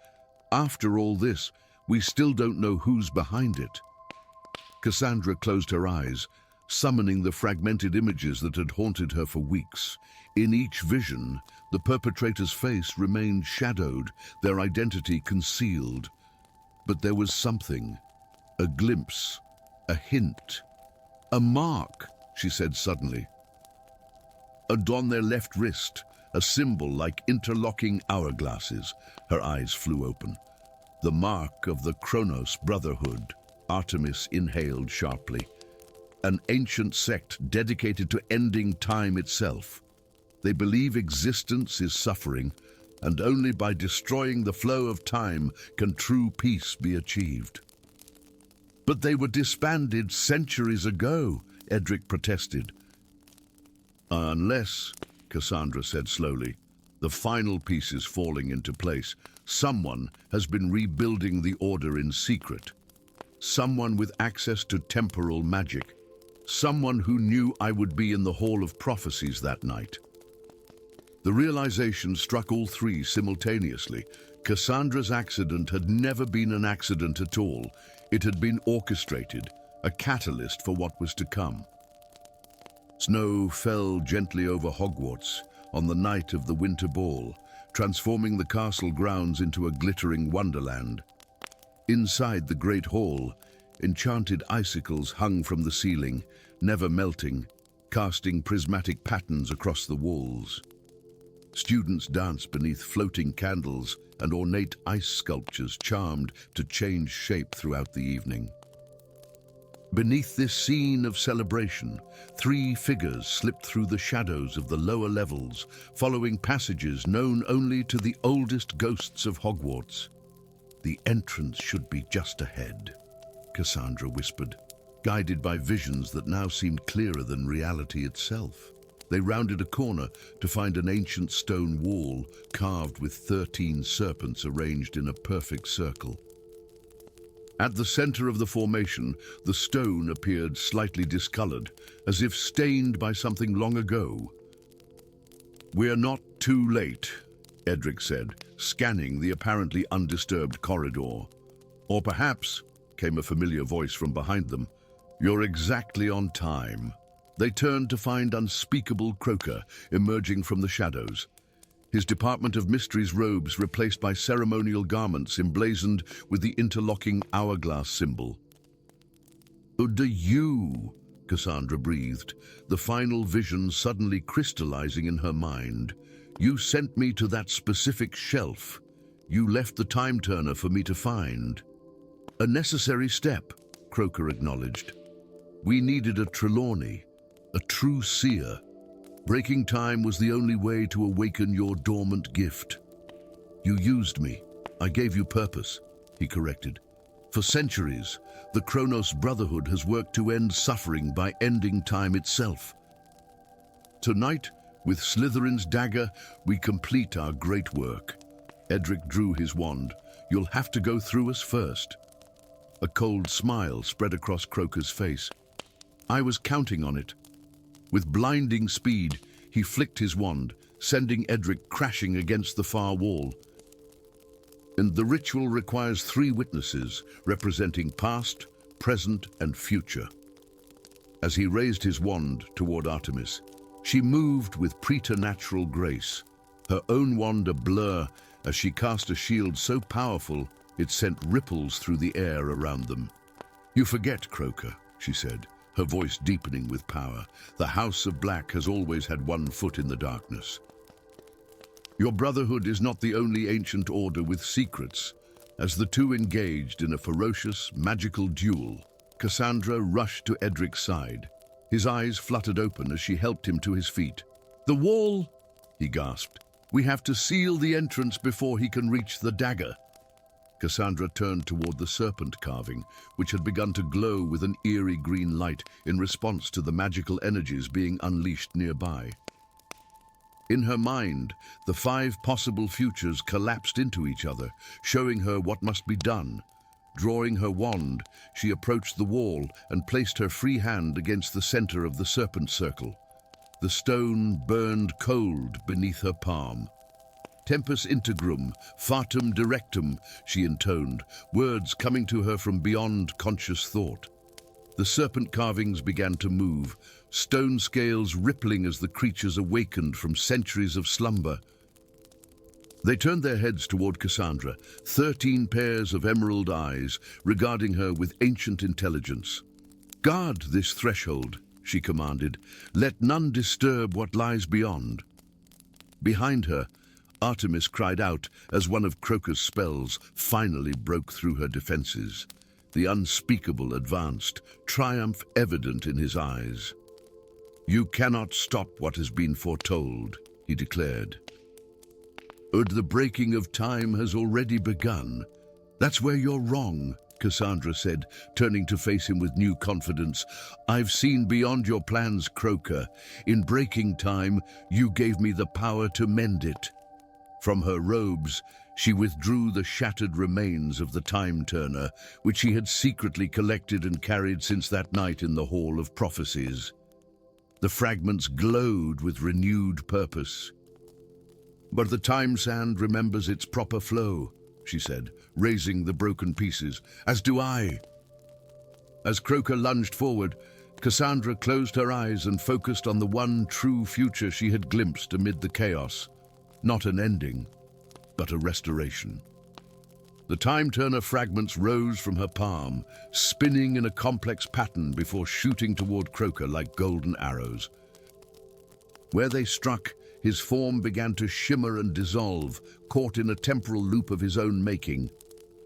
After all this, we still don't know who's behind it. Cassandra closed her eyes, summoning the fragmented images that had haunted her for weeks. In each vision, the perpetrator's face remained shadowed, their identity concealed. But there was something, a glimpse, a hint, a mark, she said suddenly. And on their left wrist, a symbol like interlocking hourglasses. Her eyes flew open. The mark of the Kronos Brotherhood. Artemis inhaled sharply. An ancient sect dedicated to ending time itself. They believe existence is suffering, and only by destroying the flow of time can true peace be achieved. But they were disbanded centuries ago, Edric protested. Unless, Cassandra said slowly, the final pieces falling into place, someone has been rebuilding the order in secret. Someone with access to temporal magic. Someone who knew I would be in the Hall of Prophecies that night. The realization struck all three simultaneously. Cassandra's accident had never been an accident at all. It had been orchestrated, a catalyst for what was to come. Snow fell gently over Hogwarts on the night of the winter ball, transforming the castle grounds into a glittering wonderland. Inside the great hall, enchanted icicles hung from the ceiling, never melting, casting prismatic patterns across the walls. Students danced beneath floating candles, and ornate ice sculptures charmed to change shape throughout the evening. Beneath this scene of celebration, three figures slipped through the shadows of the lower levels, following passages known only to the oldest ghosts of Hogwarts. The entrance should be just ahead, Cassandra whispered, guided by visions that now seemed clearer than reality itself. They rounded a corner to find an ancient stone wall carved with 13 serpents arranged in a perfect circle. At the center of the formation, the stone appeared slightly discolored, as if stained by something long ago. "We're not too late," Edric said, scanning the apparently undisturbed corridor. "Or perhaps," came a familiar voice from behind them, "you're exactly on time." They turned to find unspeakable Croaker emerging from the shadows. His Department of Mysteries robes replaced by ceremonial garments emblazoned with the interlocking hourglass symbol. "Do you?" Cassandra breathed, the final vision suddenly crystallizing in her mind. "You sent me to that specific shelf. You left the time turner for me to find." "A necessary step," Croaker acknowledged. "We needed a Trelawney, a true seer. Breaking time was the only way to awaken your dormant gift." "You used me. I gave you purpose," he corrected. "For centuries, the Kronos Brotherhood has worked to end suffering by ending time itself. Tonight, with Slytherin's dagger, we complete our great work." Edric drew his wand. "You'll have to go through us first." A cold smile spread across Croaker's face. "I was counting on it." With blinding speed, he flicked his wand, sending Edric crashing against the far wall. And the ritual requires 3 witnesses, representing past, present, and future. As he raised his wand toward Artemis, she moved with preternatural grace, her own wand a blur as she cast a shield so powerful it sent ripples through the air around them. "You forget, Croaker," she said, her voice deepening with power. "The House of Black has always had one foot in the darkness. Your brotherhood is not the only ancient order with secrets." As the two engaged in a ferocious, magical duel, Cassandra rushed to Edric's side. His eyes fluttered open as she helped him to his feet. "The wall!" he gasped. "We have to seal the entrance before he can reach the dagger." Cassandra turned toward the serpent carving, which had begun to glow with an eerie green light in response to the magical energies being unleashed nearby. In her mind, the 5 possible futures collapsed into each other, showing her what must be done. Drawing her wand, she approached the wall and placed her free hand against the center of the serpent circle. The stone burned cold beneath her palm. "Tempus integrum, fatum directum," she intoned, words coming to her from beyond conscious thought. The serpent carvings began to move, stone scales rippling as the creatures awakened from centuries of slumber. They turned their heads toward Cassandra, 13 pairs of emerald eyes, regarding her with ancient intelligence. "Guard this threshold," she commanded. "Let none disturb what lies beyond." Behind her, Artemis cried out as one of Croker's spells finally broke through her defenses. The unspeakable advanced, triumph evident in his eyes. "You cannot stop what has been foretold," he declared. "The breaking of time has already begun." "That's where you're wrong," Cassandra said, turning to face him with new confidence. "I've seen beyond your plans, Croker. In breaking time, you gave me the power to mend it." From her robes, she withdrew the shattered remains of the Time Turner, which she had secretly collected and carried since that night in the Hall of Prophecies. The fragments glowed with renewed purpose. "But the time sand remembers its proper flow," she said, raising the broken pieces. "As do I." As Croker lunged forward, Cassandra closed her eyes and focused on the one true future she had glimpsed amid the chaos. Not an ending, but a restoration. The Time Turner fragments rose from her palm, spinning in a complex pattern before shooting toward Croker like golden arrows. Where they struck, his form began to shimmer and dissolve, caught in a temporal loop of his own making.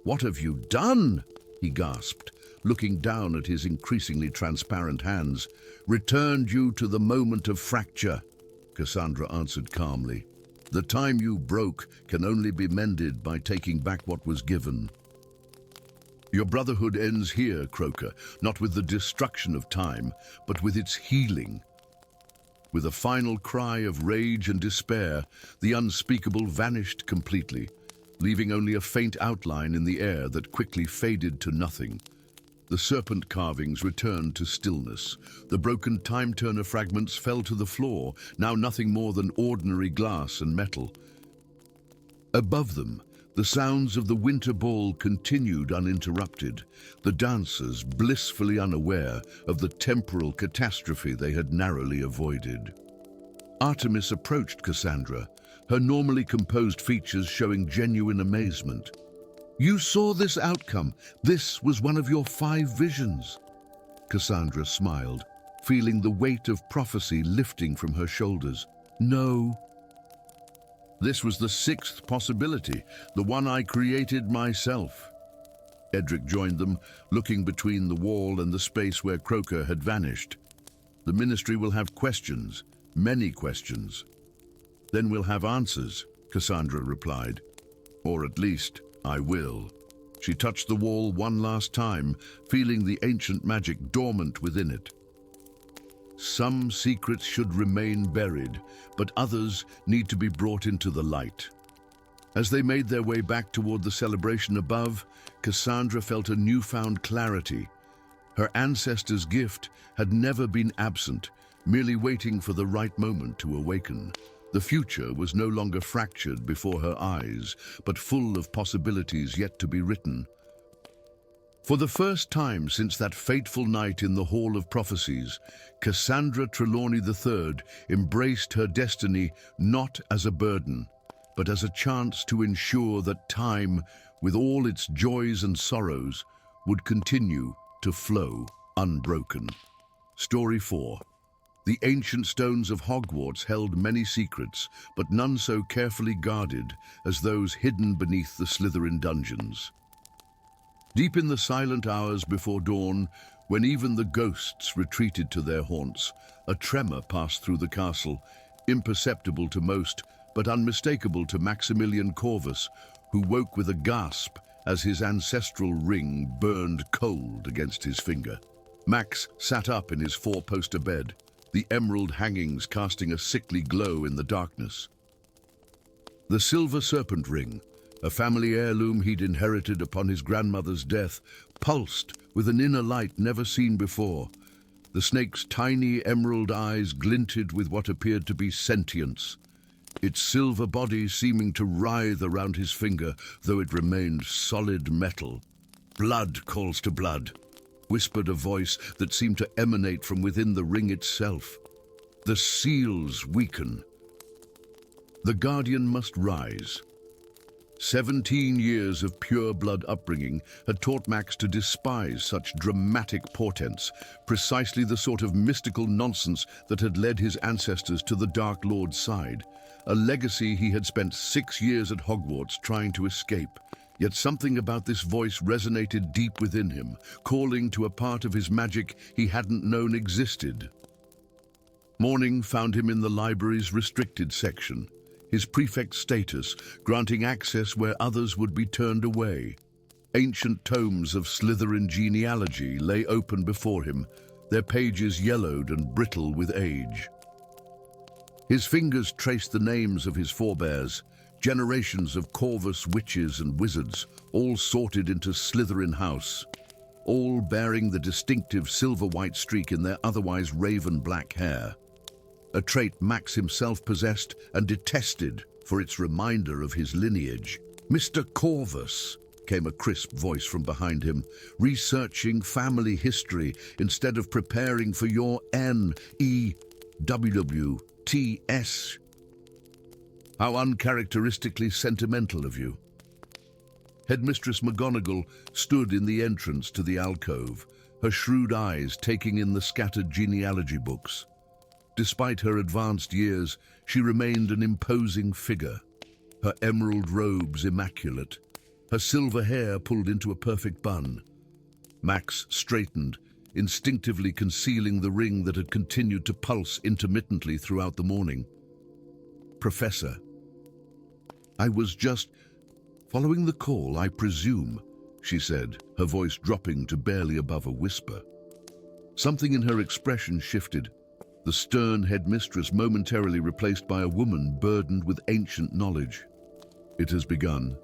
"What have you done?" he gasped, looking down at his increasingly transparent hands. "Returned you to the moment of fracture," Cassandra answered calmly. "The time you broke can only be mended by taking back what was given." "Your brotherhood ends here, Croker, not with the destruction of time, but with its healing." With a final cry of rage and despair, the unspeakable vanished completely, leaving only a faint outline in the air that quickly faded to nothing. The serpent carvings returned to stillness. The broken Time Turner fragments fell to the floor, now nothing more than ordinary glass and metal. Above them, the sounds of the winter ball continued uninterrupted, the dancers blissfully unaware of the temporal catastrophe they had narrowly avoided. Artemis approached Cassandra, her normally composed features showing genuine amazement. "You saw this outcome. This was one of your 5 visions." Cassandra smiled, feeling the weight of prophecy lifting from her shoulders. "No. This was the 6th possibility, the one I created myself." Edric joined them, looking between the wall and the space where Croker had vanished. "The Ministry will have questions, many questions." "Then we'll have answers," Cassandra replied. "Or at least, I will." She touched the wall one last time, feeling the ancient magic dormant within it. "Some secrets should remain buried, but others need to be brought into the light." As they made their way back toward the celebration above, Cassandra felt a newfound clarity. Her ancestors' gift had never been absent, merely waiting for the right moment to awaken. The future was no longer fractured before her eyes, but full of possibilities yet to be written. For the first time since that fateful night in the Hall of Prophecies, Cassandra Trelawney III embraced her destiny not as a burden, but as a chance to ensure that time, with all its joys and sorrows, would continue to flow unbroken. Story 4. The ancient stones of Hogwarts held many secrets, but none so carefully guarded as those hidden beneath the Slytherin dungeons. Deep in the silent hours before dawn, when even the ghosts retreated to their haunts, a tremor passed through the castle, imperceptible to most, but unmistakable to Maximilian Corvus, who woke with a gasp as his ancestral ring burned cold against his finger. Max sat up in his 4-poster bed, the emerald hangings casting a sickly glow in the darkness. The silver serpent ring, a family heirloom he'd inherited upon his grandmother's death, pulsed with an inner light never seen before. The snake's tiny emerald eyes glinted with what appeared to be sentience, its silver body seeming to writhe around his finger, though it remained solid metal. "Blood calls to blood," whispered a voice that seemed to emanate from within the ring itself. The seals weaken. The Guardian must rise. 17 years of pure-blood upbringing had taught Max to despise such dramatic portents, precisely the sort of mystical nonsense that had led his ancestors to the Dark Lord's side, a legacy he had spent 6 years at Hogwarts trying to escape. Yet something about this voice resonated deep within him, calling to a part of his magic he hadn't known existed. Morning found him in the library's restricted section, his prefect status granting access where others would be turned away. Ancient tomes of Slytherin genealogy lay open before him, their pages yellowed and brittle with age. His fingers traced the names of his forebears, generations of Corvus witches and wizards, all sorted into Slytherin House, all bearing the distinctive silver-white streak in their otherwise raven-black hair, a trait Max himself possessed and detested for its reminder of his lineage. "Mr. Corvus," came a crisp voice from behind him, "researching family history instead of preparing for your NEWWTS. How uncharacteristically sentimental of you." Headmistress McGonagall stood in the entrance to the alcove, her shrewd eyes taking in the scattered genealogy books. Despite her advanced years, she remained an imposing figure, her emerald robes immaculate, her silver hair pulled into a perfect bun. Max straightened, instinctively concealing the ring that had continued to pulse intermittently throughout the morning. "Professor, I was just following the call, I presume," she said, her voice dropping to barely above a whisper. Something in her expression shifted, the stern headmistress momentarily replaced by a woman burdened with ancient knowledge. "It has begun."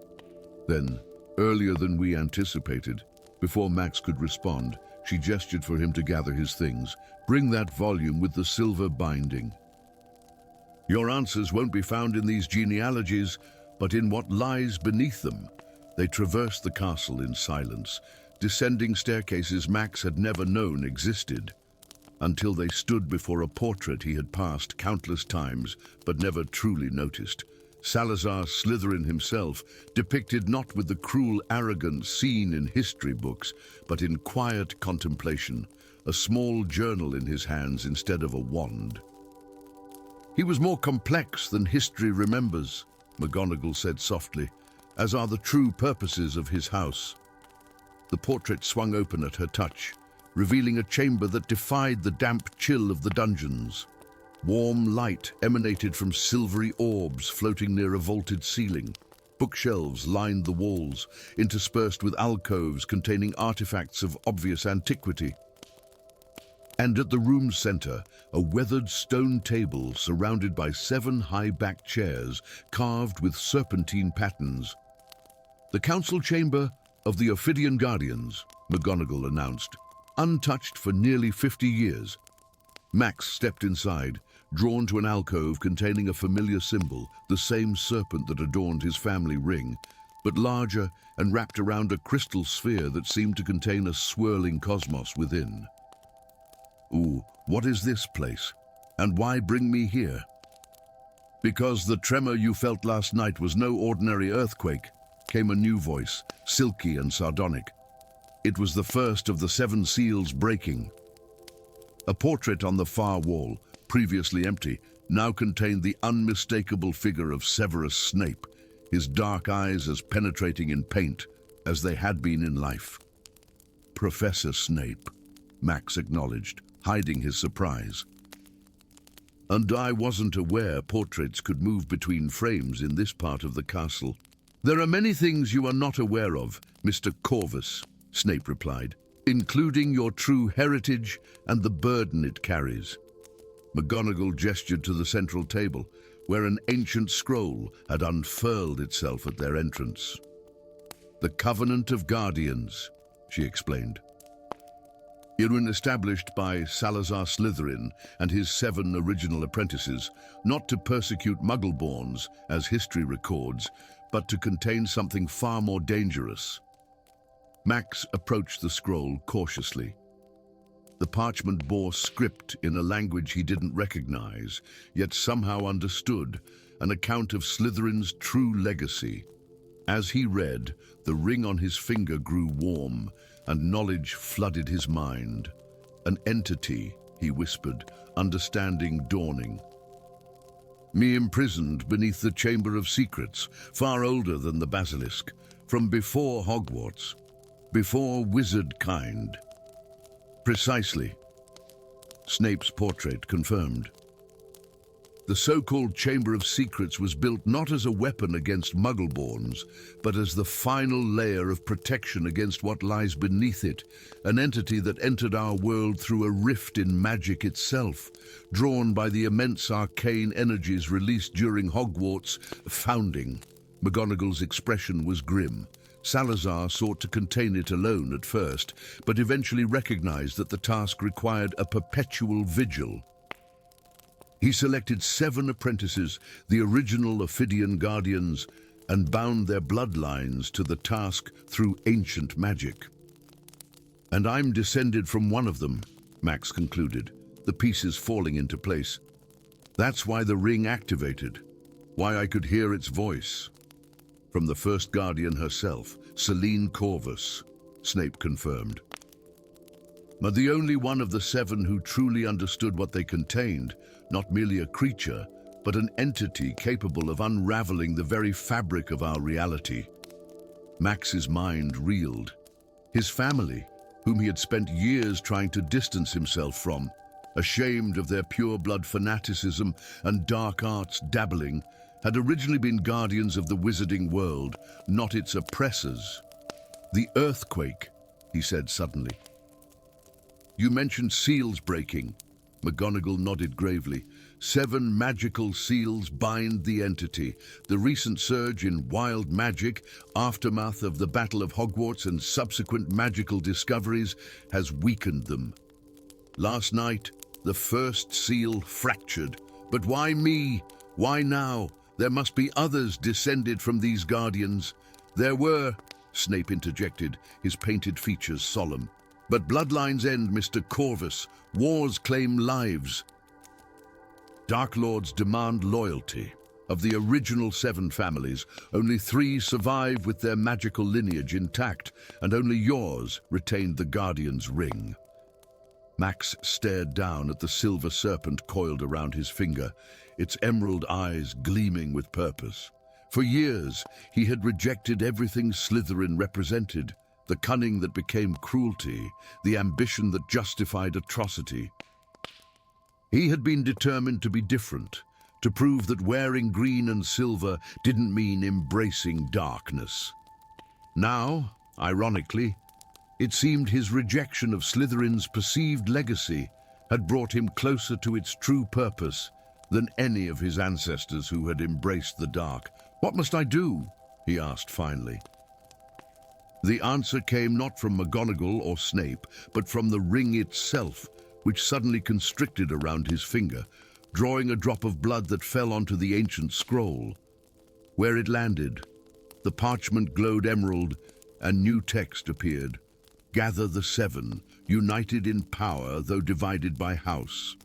Then, earlier than we anticipated, before Max could respond, she gestured for him to gather his things. "Bring that volume with the silver binding. Your answers won't be found in these genealogies, but in what lies beneath them." They traversed the castle in silence, descending staircases Max had never known existed, until they stood before a portrait he had passed countless times but never truly noticed. Salazar Slytherin himself, depicted not with the cruel arrogance seen in history books, but in quiet contemplation, a small journal in his hands instead of a wand. "He was more complex than history remembers," McGonagall said softly, "as are the true purposes of his house." The portrait swung open at her touch, revealing a chamber that defied the damp chill of the dungeons. Warm light emanated from silvery orbs floating near a vaulted ceiling. Bookshelves lined the walls, interspersed with alcoves containing artifacts of obvious antiquity. And at the room's center, a weathered stone table surrounded by 7 high-backed chairs carved with serpentine patterns. "The council chamber of the Ophidian Guardians," McGonagall announced, "untouched for nearly 50 years. Max stepped inside, drawn to an alcove containing a familiar symbol, the same serpent that adorned his family ring, but larger and wrapped around a crystal sphere that seemed to contain a swirling cosmos within. "Ooh, what is this place? And why bring me here?" "Because the tremor you felt last night was no ordinary earthquake," came a new voice, silky and sardonic. "It was the first of the 7 seals breaking." A portrait on the far wall, previously empty, now contained the unmistakable figure of Severus Snape, his dark eyes as penetrating in paint as they had been in life. "Professor Snape," Max acknowledged, hiding his surprise. "And I wasn't aware portraits could move between frames in this part of the castle." "There are many things you are not aware of, Mr. Corvus," Snape replied, "including your true heritage and the burden it carries." McGonagall gestured to the central table, where an ancient scroll had unfurled itself at their entrance. "The Covenant of Guardians," she explained. "It was established by Salazar Slytherin and his 7 original apprentices, not to persecute Muggleborns, as history records, but to contain something far more dangerous." Max approached the scroll cautiously. The parchment bore script in a language he didn't recognize, yet somehow understood, an account of Slytherin's true legacy. As he read, the ring on his finger grew warm, and knowledge flooded his mind. An entity, he whispered, understanding dawning. Me imprisoned beneath the Chamber of Secrets, far older than the basilisk, from before Hogwarts, before wizard kind. Precisely. Snape's portrait confirmed. The so-called Chamber of Secrets was built not as a weapon against Muggleborns, but as the final layer of protection against what lies beneath it, an entity that entered our world through a rift in magic itself, drawn by the immense arcane energies released during Hogwarts' founding. McGonagall's expression was grim. Salazar sought to contain it alone at first, but eventually recognized that the task required a perpetual vigil. He selected 7 apprentices, the original Ophidian Guardians, and bound their bloodlines to the task through ancient magic. And I'm descended from one of them, Max concluded, the pieces falling into place. That's why the ring activated, why I could hear its voice. From the first Guardian herself, Celine Corvus, Snape confirmed. But the only one of the 7 who truly understood what they contained, not merely a creature, but an entity capable of unraveling the very fabric of our reality. Max's mind reeled. His family, whom he had spent years trying to distance himself from, ashamed of their pure-blood fanaticism and dark arts dabbling, had originally been guardians of the wizarding world, not its oppressors. The earthquake, he said suddenly. You mentioned seals breaking. McGonagall nodded gravely. 7 magical seals bind the entity. The recent surge in wild magic, aftermath of the Battle of Hogwarts and subsequent magical discoveries, has weakened them. Last night, the first seal fractured. But why me? Why now? There must be others descended from these guardians. There were, Snape interjected, his painted features solemn. But bloodlines end, Mr. Corvus. Wars claim lives. Dark Lords demand loyalty. Of the original 7 families, only 3 survive with their magical lineage intact, and only yours retained the Guardian's ring. Max stared down at the silver serpent coiled around his finger, its emerald eyes gleaming with purpose. For years, he had rejected everything Slytherin represented, the cunning that became cruelty, the ambition that justified atrocity. He had been determined to be different, to prove that wearing green and silver didn't mean embracing darkness. Now, ironically, it seemed his rejection of Slytherin's perceived legacy had brought him closer to its true purpose than any of his ancestors who had embraced the dark. What must I do? He asked finally. The answer came not from McGonagall or Snape, but from the ring itself, which suddenly constricted around his finger, drawing a drop of blood that fell onto the ancient scroll. Where it landed, the parchment glowed emerald, and new text appeared. Gather the 7, united in power, though divided by house.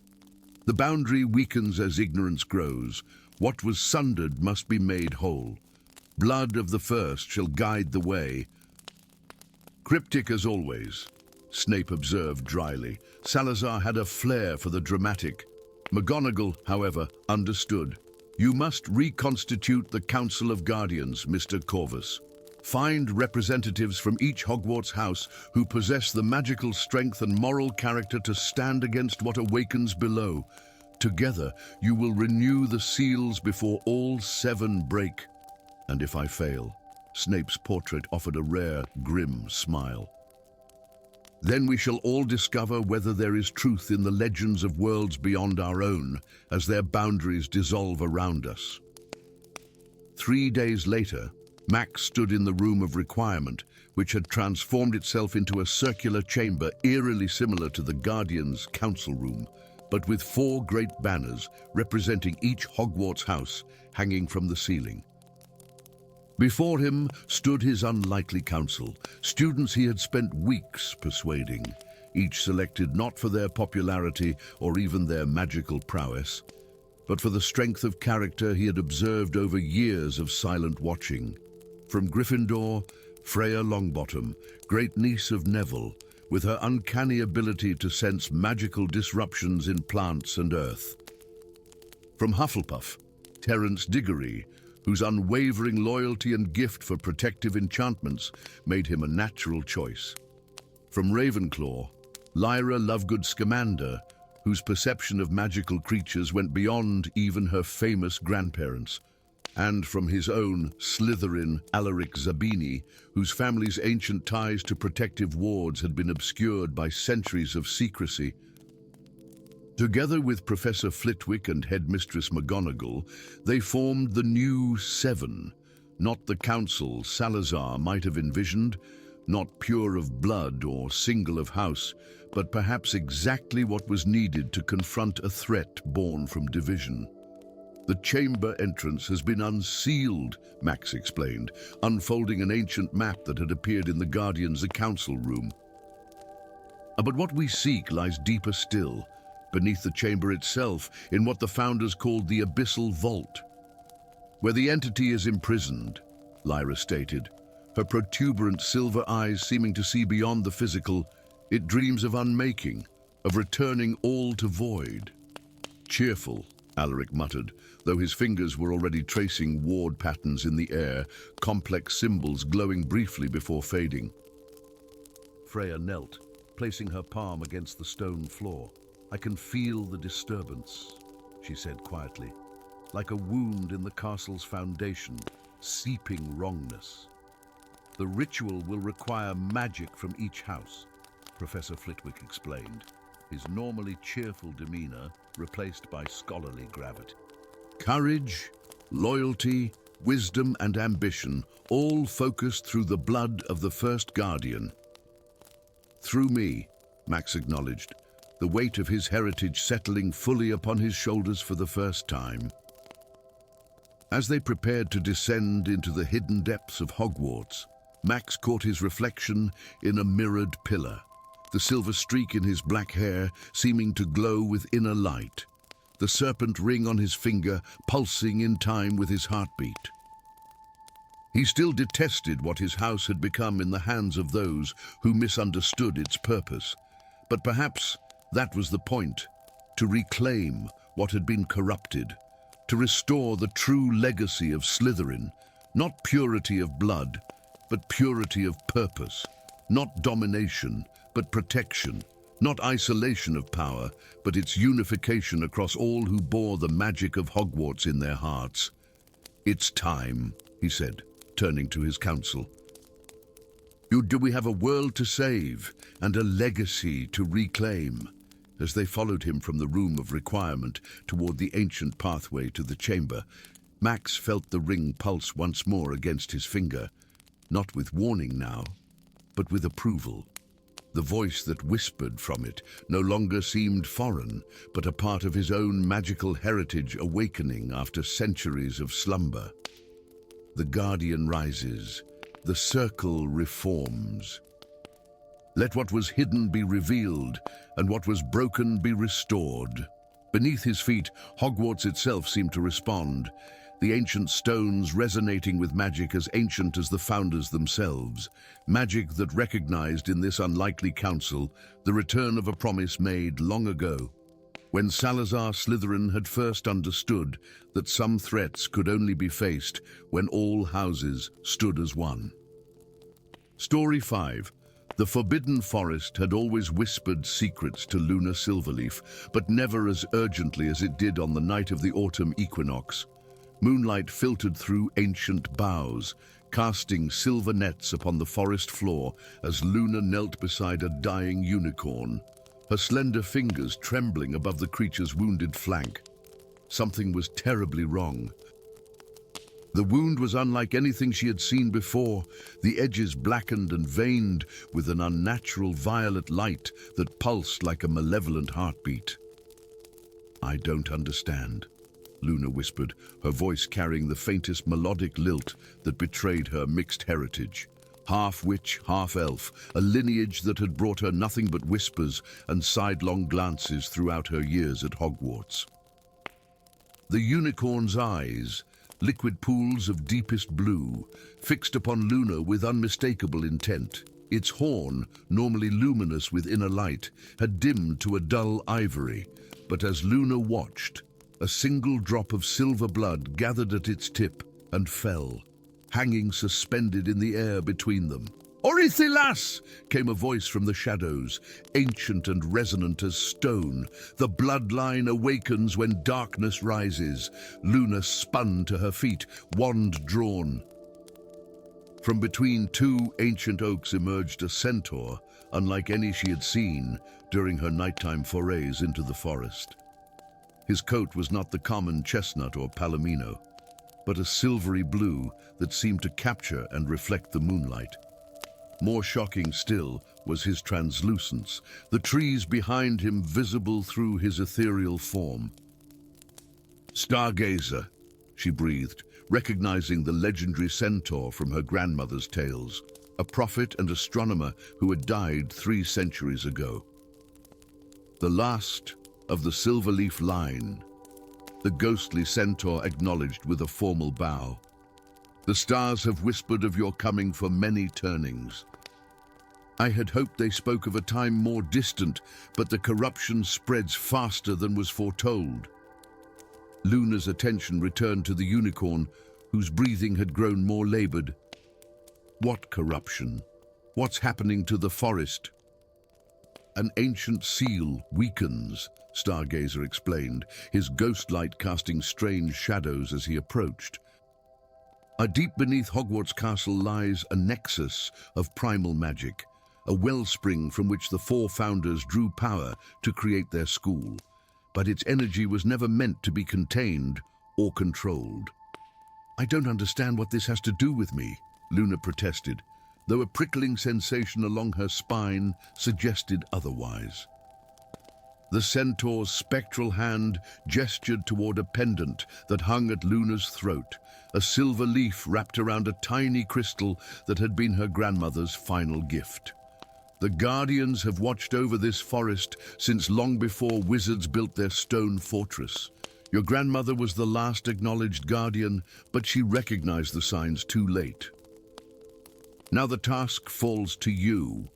The boundary weakens as ignorance grows. What was sundered must be made whole. Blood of the first shall guide the way. Cryptic as always, Snape observed dryly. Salazar had a flair for the dramatic. McGonagall, however, understood. You must reconstitute the Council of Guardians, Mr. Corvus. Find representatives from each Hogwarts house who possess the magical strength and moral character to stand against what awakens below. Together, you will renew the seals before all 7 break. And if I fail, Snape's portrait offered a rare, grim smile. Then we shall all discover whether there is truth in the legends of worlds beyond our own, as their boundaries dissolve around us. 3 days later, Max stood in the room of requirement, which had transformed itself into a circular chamber eerily similar to the Guardian's council room, but with 4 great banners representing each Hogwarts house hanging from the ceiling. Before him stood his unlikely council, students he had spent weeks persuading, each selected not for their popularity or even their magical prowess, but for the strength of character he had observed over years of silent watching. From Gryffindor, Freya Longbottom, great niece of Neville, with her uncanny ability to sense magical disruptions in plants and earth. From Hufflepuff, Terence Diggory, whose unwavering loyalty and gift for protective enchantments made him a natural choice. From Ravenclaw, Lyra Lovegood Scamander, whose perception of magical creatures went beyond even her famous grandparents. And from his own Slytherin, Alaric Zabini, whose family's ancient ties to protective wards had been obscured by centuries of secrecy. Together with Professor Flitwick and Headmistress McGonagall, they formed the new Seven, not the council Salazar might have envisioned, not pure of blood or single of house, but perhaps exactly what was needed to confront a threat born from division. The chamber entrance has been unsealed, Max explained, unfolding an ancient map that had appeared in the Guardians' council room. But what we seek lies deeper still, beneath the chamber itself, in what the founders called the Abyssal Vault. Where the entity is imprisoned, Lyra stated, her protuberant silver eyes seeming to see beyond the physical, it dreams of unmaking, of returning all to void. Cheerful, Alaric muttered, though his fingers were already tracing ward patterns in the air, complex symbols glowing briefly before fading. Freya knelt, placing her palm against the stone floor. I can feel the disturbance, she said quietly, like a wound in the castle's foundation, seeping wrongness. The ritual will require magic from each house, Professor Flitwick explained, his normally cheerful demeanor replaced by scholarly gravity. Courage, loyalty, wisdom, and ambition, all focused through the blood of the first guardian. Through me, Max acknowledged, the weight of his heritage settling fully upon his shoulders for the first time. As they prepared to descend into the hidden depths of Hogwarts, Max caught his reflection in a mirrored pillar, the silver streak in his black hair seeming to glow with inner light, the serpent ring on his finger pulsing in time with his heartbeat. He still detested what his house had become in the hands of those who misunderstood its purpose, but perhaps that was the point, to reclaim what had been corrupted, to restore the true legacy of Slytherin, not purity of blood, but purity of purpose, not domination, but protection, not isolation of power, but its unification across all who bore the magic of Hogwarts in their hearts. It's time, he said, turning to his council. We have a world to save and a legacy to reclaim. As they followed him from the room of requirement toward the ancient pathway to the chamber, Max felt the ring pulse once more against his finger, not with warning now, but with approval. The voice that whispered from it no longer seemed foreign, but a part of his own magical heritage awakening after centuries of slumber. The Guardian rises, the circle reforms. Let what was hidden be revealed, and what was broken be restored. Beneath his feet, Hogwarts itself seemed to respond, the ancient stones resonating with magic as ancient as the founders themselves, magic that recognized in this unlikely council the return of a promise made long ago, when Salazar Slytherin had first understood that some threats could only be faced when all houses stood as one. Story 5. The Forbidden Forest had always whispered secrets to Luna Silverleaf, but never as urgently as it did on the night of the autumn equinox. Moonlight filtered through ancient boughs, casting silver nets upon the forest floor as Luna knelt beside a dying unicorn, her slender fingers trembling above the creature's wounded flank. Something was terribly wrong. The wound was unlike anything she had seen before, the edges blackened and veined with an unnatural violet light that pulsed like a malevolent heartbeat. I don't understand, Luna whispered, her voice carrying the faintest melodic lilt that betrayed her mixed heritage. Half witch, half elf, a lineage that had brought her nothing but whispers and sidelong glances throughout her years at Hogwarts. The unicorn's eyes, liquid pools of deepest blue, fixed upon Luna with unmistakable intent. Its horn, normally luminous with inner light, had dimmed to a dull ivory, but as Luna watched, a single drop of silver blood gathered at its tip and fell, hanging suspended in the air between them. "Orithilas!" came a voice from the shadows, ancient and resonant as stone. "The bloodline awakens when darkness rises." Luna spun to her feet, wand drawn. From between two ancient oaks emerged a centaur, unlike any she had seen during her nighttime forays into the forest. His coat was not the common chestnut or palomino, but a silvery blue that seemed to capture and reflect the moonlight. More shocking still was his translucence, the trees behind him visible through his ethereal form. "Stargazer," she breathed, recognizing the legendary centaur from her grandmother's tales, a prophet and astronomer who had died 3 centuries ago. "The last of the Silverleaf line," the ghostly centaur acknowledged with a formal bow. "The stars have whispered of your coming for many turnings. I had hoped they spoke of a time more distant, but the corruption spreads faster than was foretold." Luna's attention returned to the unicorn, whose breathing had grown more labored. "What corruption? What's happening to the forest?" "An ancient seal weakens," Stargazer explained, his ghost light casting strange shadows as he approached. Deep beneath Hogwarts Castle lies a nexus of primal magic, a wellspring from which the 4 founders drew power to create their school. But its energy was never meant to be contained or controlled. "I don't understand what this has to do with me," Luna protested, though a prickling sensation along her spine suggested otherwise. The centaur's spectral hand gestured toward a pendant that hung at Luna's throat, a silver leaf wrapped around a tiny crystal that had been her grandmother's final gift. "The Guardians have watched over this forest since long before wizards built their stone fortress. Your grandmother was the last acknowledged guardian, but she recognized the signs too late. Now the task falls to you."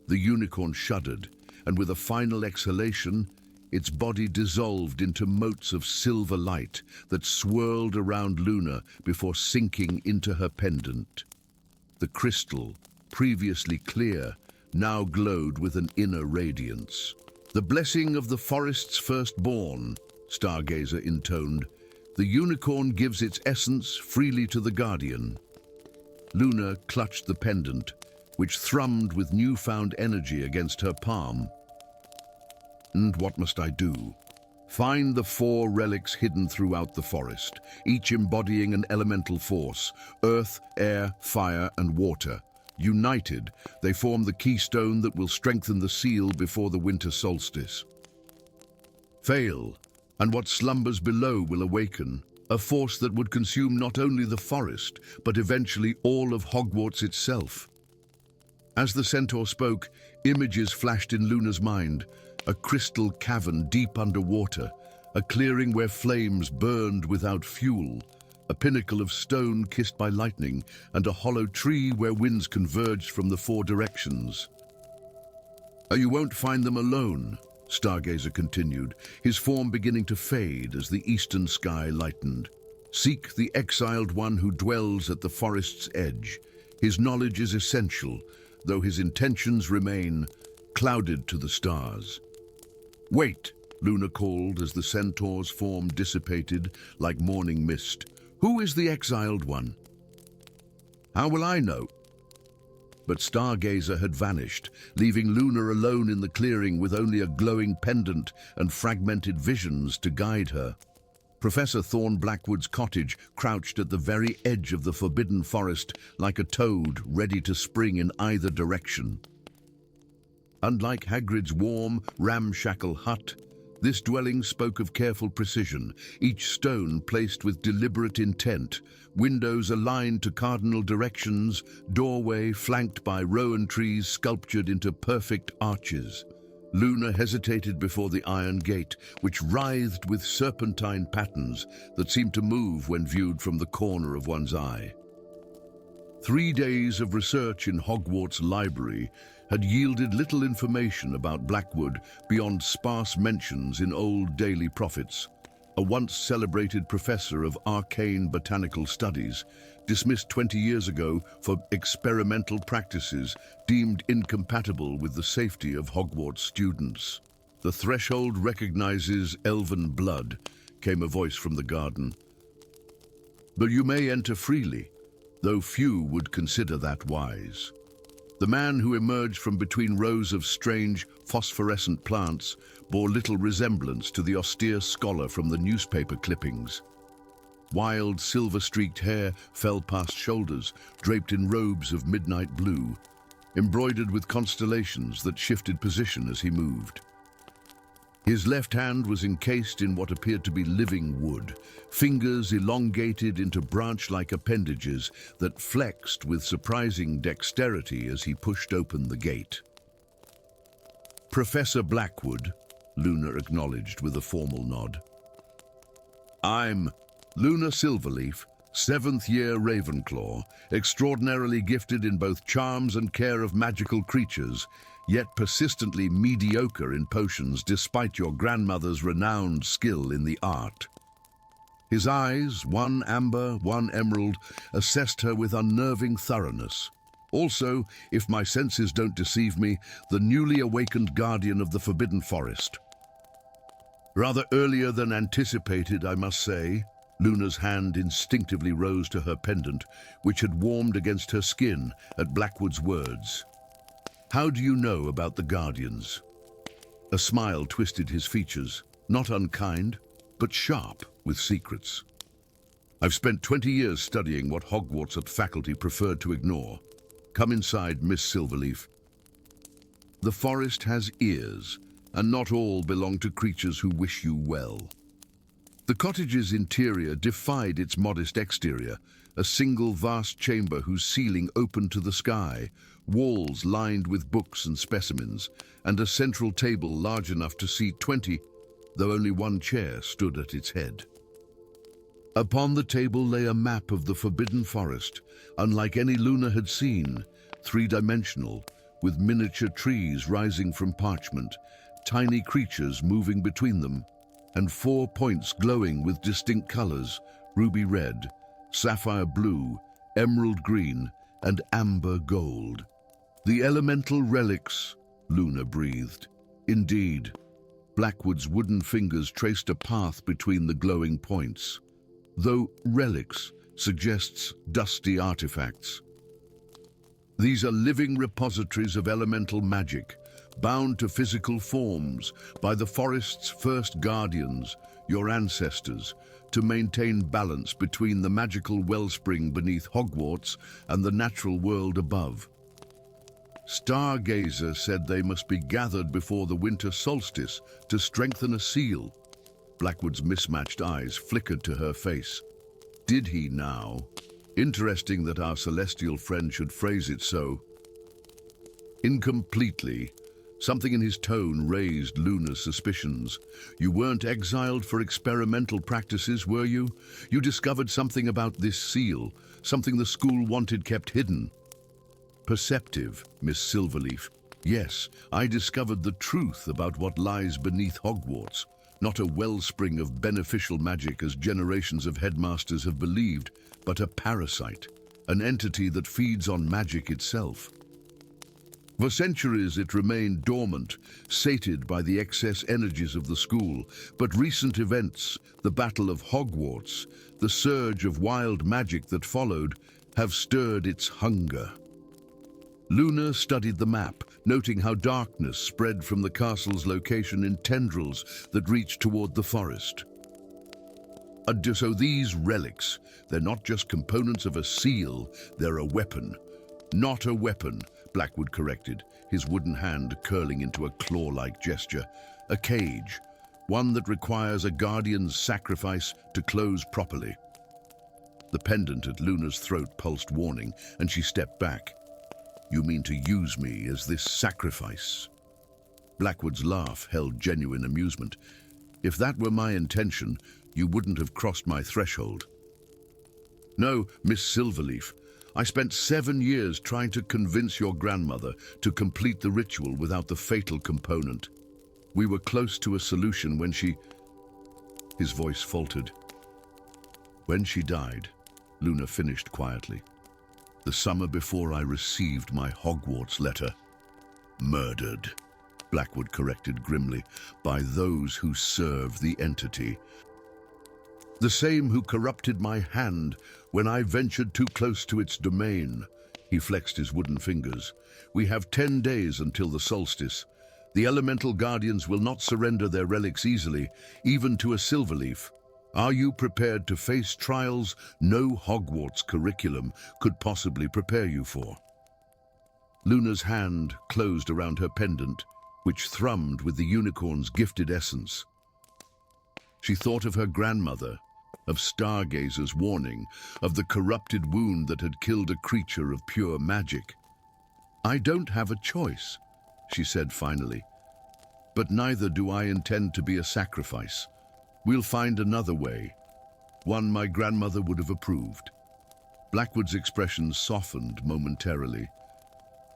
The unicorn shuddered, and with a final exhalation, its body dissolved into motes of silver light that swirled around Luna before sinking into her pendant. The crystal, previously clear, now glowed with an inner radiance. "The blessing of the forest's firstborn," Stargazer intoned. "The unicorn gives its essence freely to the guardian." Luna clutched the pendant, which thrummed with newfound energy against her palm. "And what must I do?" "Find the 4 relics hidden throughout the forest, each embodying an elemental force: earth, air, fire, and water. United, they form the keystone that will strengthen the seal before the winter solstice. Fail, and what slumbers below will awaken, a force that would consume not only the forest, but eventually all of Hogwarts itself." As the centaur spoke, images flashed in Luna's mind: a crystal cavern deep underwater, a clearing where flames burned without fuel, a pinnacle of stone kissed by lightning, and a hollow tree where winds converged from the 4 directions. "You won't find them alone," Stargazer continued, his form beginning to fade as the eastern sky lightened. "Seek the exiled one who dwells at the forest's edge. His knowledge is essential, though his intentions remain clouded to the stars." "Wait," Luna called as the centaur's form dissipated like morning mist. "Who is the exiled one?" "How will I know?" But Stargazer had vanished, leaving Luna alone in the clearing with only a glowing pendant and fragmented visions to guide her. Professor Thorn Blackwood's cottage crouched at the very edge of the forbidden forest like a toad ready to spring in either direction. Unlike Hagrid's warm, ramshackle hut, This dwelling spoke of careful precision, each stone placed with deliberate intent, windows aligned to cardinal directions, doorway flanked by rowan trees sculptured into perfect arches. Luna hesitated before the iron gate, which writhed with serpentine patterns that seemed to move when viewed from the corner of one's eye. 3 days of research in Hogwarts library had yielded little information about Blackwood beyond sparse mentions in old daily prophets. A once celebrated professor of arcane botanical studies, dismissed 20 years ago for experimental practices deemed incompatible with the safety of Hogwarts students. "The threshold recognizes elven blood," came a voice from the garden. "But you may enter freely, though few would consider that wise." The man who emerged from between rows of strange, phosphorescent plants bore little resemblance to the austere scholar from the newspaper clippings. Wild, silver-streaked hair fell past shoulders, draped in robes of midnight blue, embroidered with constellations that shifted position as he moved. His left hand was encased in what appeared to be living wood, fingers elongated into branch-like appendages that flexed with surprising dexterity as he pushed open the gate. "Professor Blackwood," Luna acknowledged with a formal nod. "I'm Luna Silverleaf, 7th year Ravenclaw, extraordinarily gifted in both charms and care of magical creatures, yet persistently mediocre in potions despite your grandmother's renowned skill in the art." His eyes, one amber, one emerald, assessed her with unnerving thoroughness. Also, if my senses don't deceive me, the newly awakened guardian of the Forbidden Forest. "Rather earlier than anticipated, I must say." Luna's hand instinctively rose to her pendant, which had warmed against her skin at Blackwood's words. "How do you know about the Guardians?" A smile twisted his features, not unkind, but sharp with secrets. "I've spent 20 years studying what Hogwarts at faculty preferred to ignore. Come inside, Miss Silverleaf." "The forest has ears, and not all belong to creatures who wish you well." The cottage's interior defied its modest exterior, a single vast chamber whose ceiling opened to the sky, walls lined with books and specimens, and a central table large enough to seat 20, though only one chair stood at its head. Upon the table lay a map of the Forbidden Forest, unlike any Luna had seen, three-dimensional, with miniature trees rising from parchment, tiny creatures moving between them, and 4 points glowing with distinct colors: ruby red, sapphire blue, emerald green, and amber gold. "The elemental relics," Luna breathed. Indeed, Blackwood's wooden fingers traced a path between the glowing points, though relics suggests dusty artifacts. "These are living repositories of elemental magic, bound to physical forms by the forest's first guardians, your ancestors, to maintain balance between the magical wellspring beneath Hogwarts and the natural world above. Stargazer said they must be gathered before the winter solstice to strengthen a seal." Blackwood's mismatched eyes flickered to her face. "Did he now? Interesting that our celestial friend should phrase it so." "Incompletely." Something in his tone raised Luna's suspicions. "You weren't exiled for experimental practices, were you? You discovered something about this seal, something the school wanted kept hidden." "Perceptive, Miss Silverleaf. Yes, I discovered the truth about what lies beneath Hogwarts. Not a wellspring of beneficial magic as generations of headmasters have believed, but a parasite, an entity that feeds on magic itself. For centuries it remained dormant, sated by the excess energies of the school, but recent events, the Battle of Hogwarts, the surge of wild magic that followed, have stirred its hunger." Luna studied the map, noting how darkness spread from the castle's location in tendrils that reached toward the forest. So these relics, they're not just components of a seal, they're a weapon. "Not a weapon," Blackwood corrected, his wooden hand curling into a claw-like gesture. "A cage, one that requires a guardian's sacrifice to close properly. The pendant at Luna's throat pulsed warning, and she stepped back. You mean to use me as this sacrifice? Blackwood's laugh held genuine amusement. If that were my intention, you wouldn't have crossed my threshold. No, Miss Silverleaf. I spent 7 years trying to convince your grandmother to complete the ritual without the fatal component. We were close to a solution when she... His voice faltered. When she died, Luna finished quietly. The summer before I received my Hogwarts letter. Murdered, Blackwood corrected grimly, by those who serve the entity. The same who corrupted my hand when I ventured too close to its domain. He flexed his wooden fingers. We have 10 days until the solstice. The elemental guardians will not surrender their relics easily, even to a Silverleaf. Are you prepared to face trials no Hogwarts curriculum could possibly prepare you for? Luna's hand closed around her pendant, which thrummed with the unicorn's gifted essence. She thought of her grandmother, of Stargazer's warning, of the corrupted wound that had killed a creature of pure magic. I don't have a choice, she said finally. But neither do I intend to be a sacrifice. We'll find another way, one my grandmother would have approved. Blackwood's expression softened momentarily.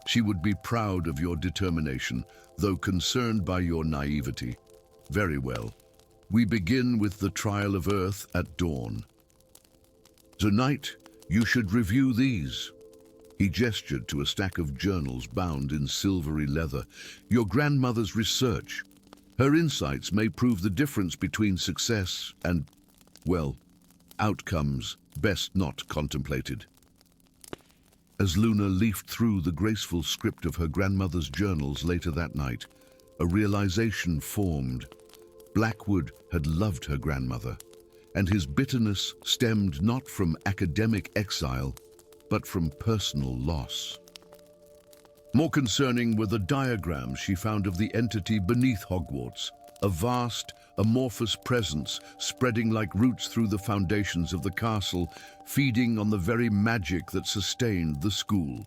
She would be proud of your determination, though concerned by your naivety. Very well. We begin with the trial of Earth at dawn. Tonight, you should review these. He gestured to a stack of journals bound in silvery leather. Your grandmother's research. Her insights may prove the difference between success and, well, outcomes best not contemplated. As Luna leafed through the graceful script of her grandmother's journals later that night, a realization formed. Blackwood had loved her grandmother, and his bitterness stemmed not from academic exile, but from personal loss. More concerning were the diagrams she found of the entity beneath Hogwarts, a vast, amorphous presence spreading like roots through the foundations of the castle, feeding on the very magic that sustained the school.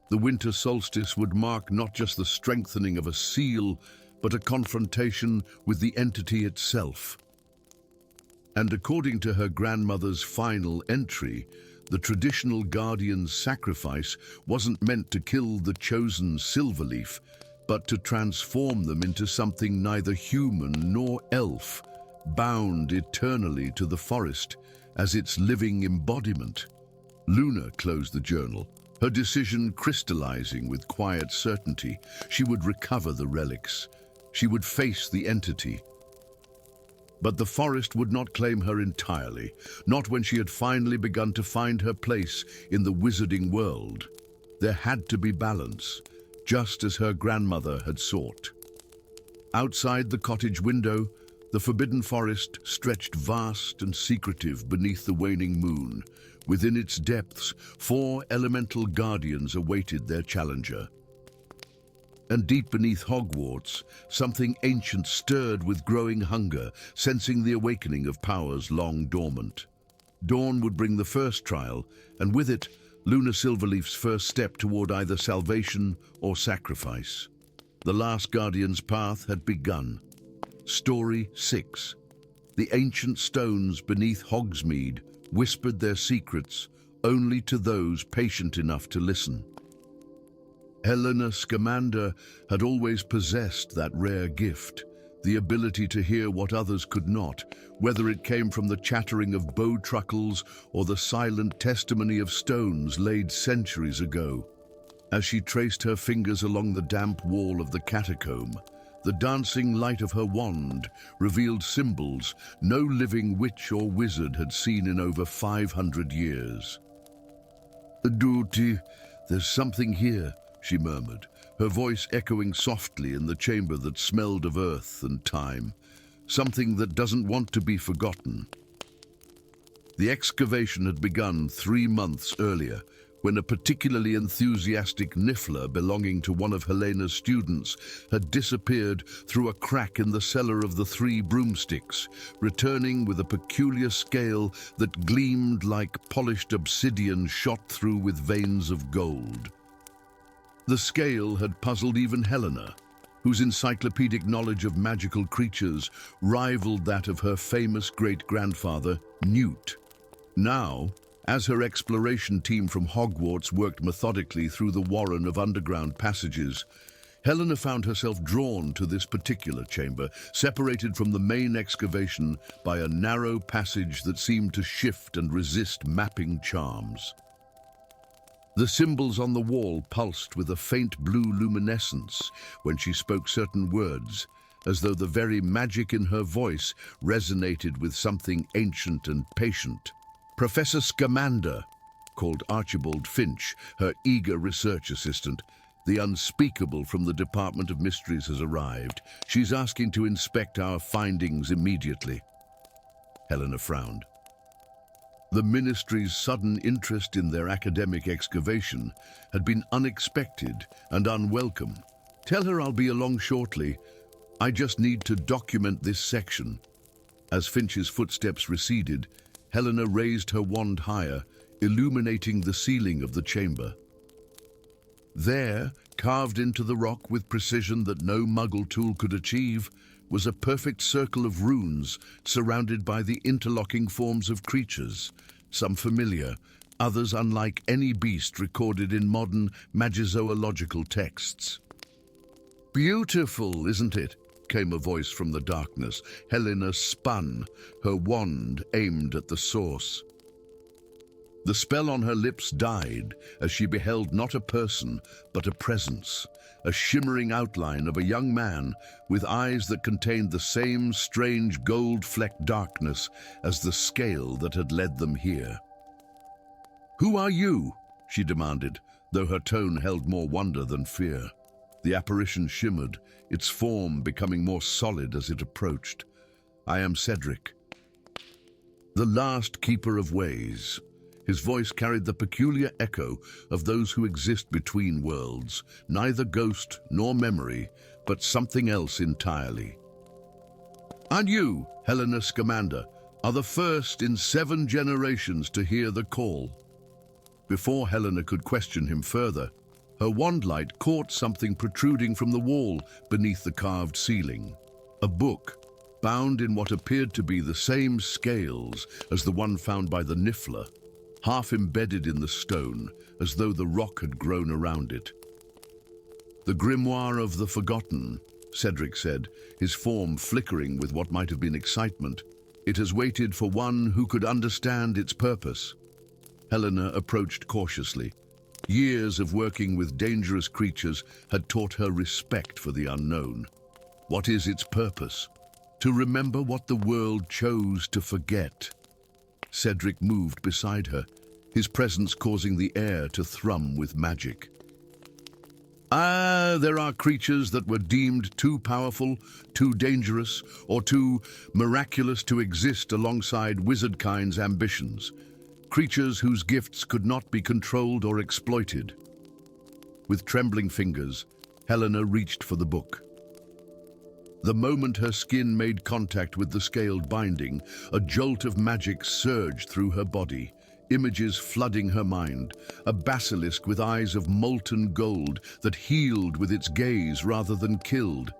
The winter solstice would mark not just the strengthening of a seal, but a confrontation with the entity itself. And according to her grandmother's final entry, the traditional guardian's sacrifice wasn't meant to kill the chosen Silverleaf, but to transform them into something neither human nor elf, bound eternally to the forest as its living embodiment. Luna closed the journal, her decision crystallizing with quiet certainty. She would recover the relics. She would face the entity. But the forest would not claim her entirely, not when she had finally begun to find her place in the wizarding world. There had to be balance, just as her grandmother had sought. Outside the cottage window, the forbidden forest stretched vast and secretive beneath the waning moon. Within its depths, 4 elemental guardians awaited their challenger. And deep beneath Hogwarts, something ancient stirred with growing hunger, sensing the awakening of powers long dormant. Dawn would bring the first trial, and with it, Luna Silverleaf's first step toward either salvation or sacrifice. The last Guardian's path had begun. Story 6. The ancient stones beneath Hogsmeade whispered their secrets only to those patient enough to listen. Helena Scamander had always possessed that rare gift, the ability to hear what others could not, whether it came from the chattering of bowtruckles or the silent testimony of stones laid centuries ago. As she traced her fingers along the damp wall of the catacomb, the dancing light of her wand revealed symbols no living witch or wizard had seen in over 500 years. "Duty, there's something here," she murmured, her voice echoing softly in the chamber that smelled of earth and time. Something that doesn't want to be forgotten. The excavation had begun 3 months earlier, when a particularly enthusiastic Niffler belonging to one of Helena's students had disappeared through a crack in the cellar of the Three Broomsticks, returning with a peculiar scale that gleamed like polished obsidian shot through with veins of gold. The scale had puzzled even Helena, whose encyclopedic knowledge of magical creatures rivaled that of her famous great-grandfather, Newt. Now, as her exploration team from Hogwarts worked methodically through the warren of underground passages, Helena found herself drawn to this particular chamber, separated from the main excavation by a narrow passage that seemed to shift and resist mapping charms. The symbols on the wall pulsed with a faint blue luminescence when she spoke certain words, as though the very magic in her voice resonated with something ancient and patient. "Professor Scamander," called Archibald Finch, her eager research assistant. "The unspeakable from the Department of Mysteries has arrived. She's asking to inspect our findings immediately." Helena frowned. The Ministry's sudden interest in their academic excavation had been unexpected and unwelcome. "Tell her I'll be along shortly. I just need to document this section." As Finch's footsteps receded, Helena raised her wand higher, illuminating the ceiling of the chamber. There, carved into the rock with precision that no Muggle tool could achieve, was a perfect circle of runes surrounded by the interlocking forms of creatures, some familiar, others unlike any beast recorded in modern magizoological texts. "Beautiful, isn't it?" came a voice from the darkness. Helena spun, her wand aimed at the source. The spell on her lips died as she beheld not a person, but a presence, a shimmering outline of a young man with eyes that contained the same strange gold-flecked darkness as the scale that had led them here. "Who are you?" she demanded, though her tone held more wonder than fear. The apparition shimmered, its form becoming more solid as it approached. "I am Cedric, the last keeper of ways." His voice carried the peculiar echo of those who exist between worlds, neither ghost nor memory, but something else entirely. "And you, Helena Scamander, are the first in 7 generations to hear the call." Before Helena could question him further, her wand light caught something protruding from the wall beneath the carved ceiling. A book, bound in what appeared to be the same scales as the one found by the Niffler, half embedded in the stone, as though the rock had grown around it. "The Grimoire of the Forgotten," Cedric said, his form flickering with what might have been excitement. "It has waited for one who could understand its purpose." Helena approached cautiously. Years of working with dangerous creatures had taught her respect for the unknown. What is its purpose? To remember what the world chose to forget. Cedric moved beside her, his presence causing the air to thrum with magic. There are creatures that were deemed too powerful, too dangerous, or too miraculous to exist alongside wizardkind's ambitions. Creatures whose gifts could not be controlled or exploited. With trembling fingers, Helena reached for the book. The moment her skin made contact with the scaled binding, a jolt of magic surged through her body, images flooding her mind, a basilisk with eyes of molten gold that healed with its gaze rather than killed,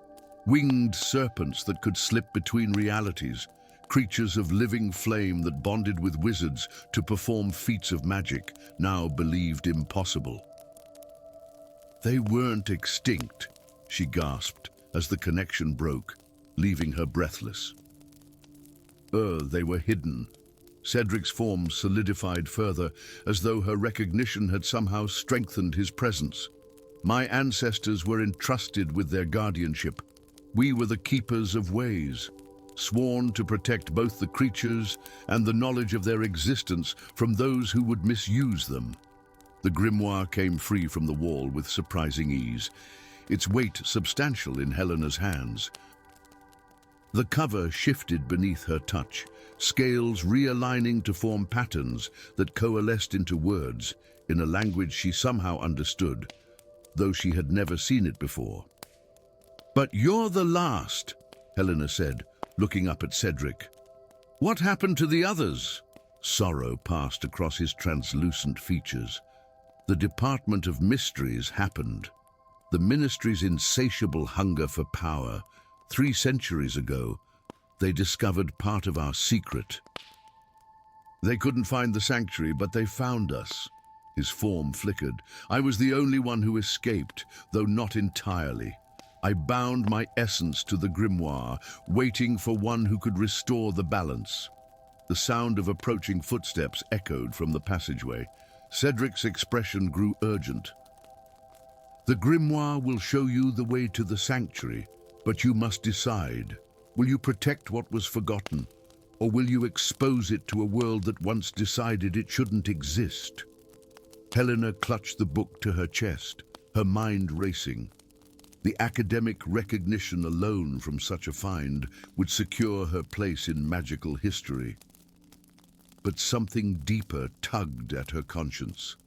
winged serpents that could slip between realities, creatures of living flame that bonded with wizards to perform feats of magic now believed impossible. "They weren't extinct," she gasped as the connection broke, leaving her breathless. They were hidden. Cedric's form solidified further, as though her recognition had somehow strengthened his presence. "My ancestors were entrusted with their guardianship. We were the keepers of ways, sworn to protect both the creatures and the knowledge of their existence from those who would misuse them." The grimoire came free from the wall with surprising ease, its weight substantial in Helena's hands. The cover shifted beneath her touch, scales realigning to form patterns that coalesced into words, in a language she somehow understood, though she had never seen it before. "But you're the last," Helena said, looking up at Cedric. "What happened to the others?" Sorrow passed across his translucent features. The Department of Mysteries happened. The Ministry's insatiable hunger for power. 3 centuries ago, they discovered part of our secret. They couldn't find the sanctuary, but they found us. His form flickered. I was the only one who escaped, though not entirely. I bound my essence to the grimoire, waiting for one who could restore the balance. The sound of approaching footsteps echoed from the passageway. Cedric's expression grew urgent. "The grimoire will show you the way to the sanctuary, but you must decide. Will you protect what was forgotten, or will you expose it to a world that once decided it shouldn't exist?" Helena clutched the book to her chest, her mind racing. The academic recognition alone from such a find would secure her place in magical history. But something deeper tugged at her conscience,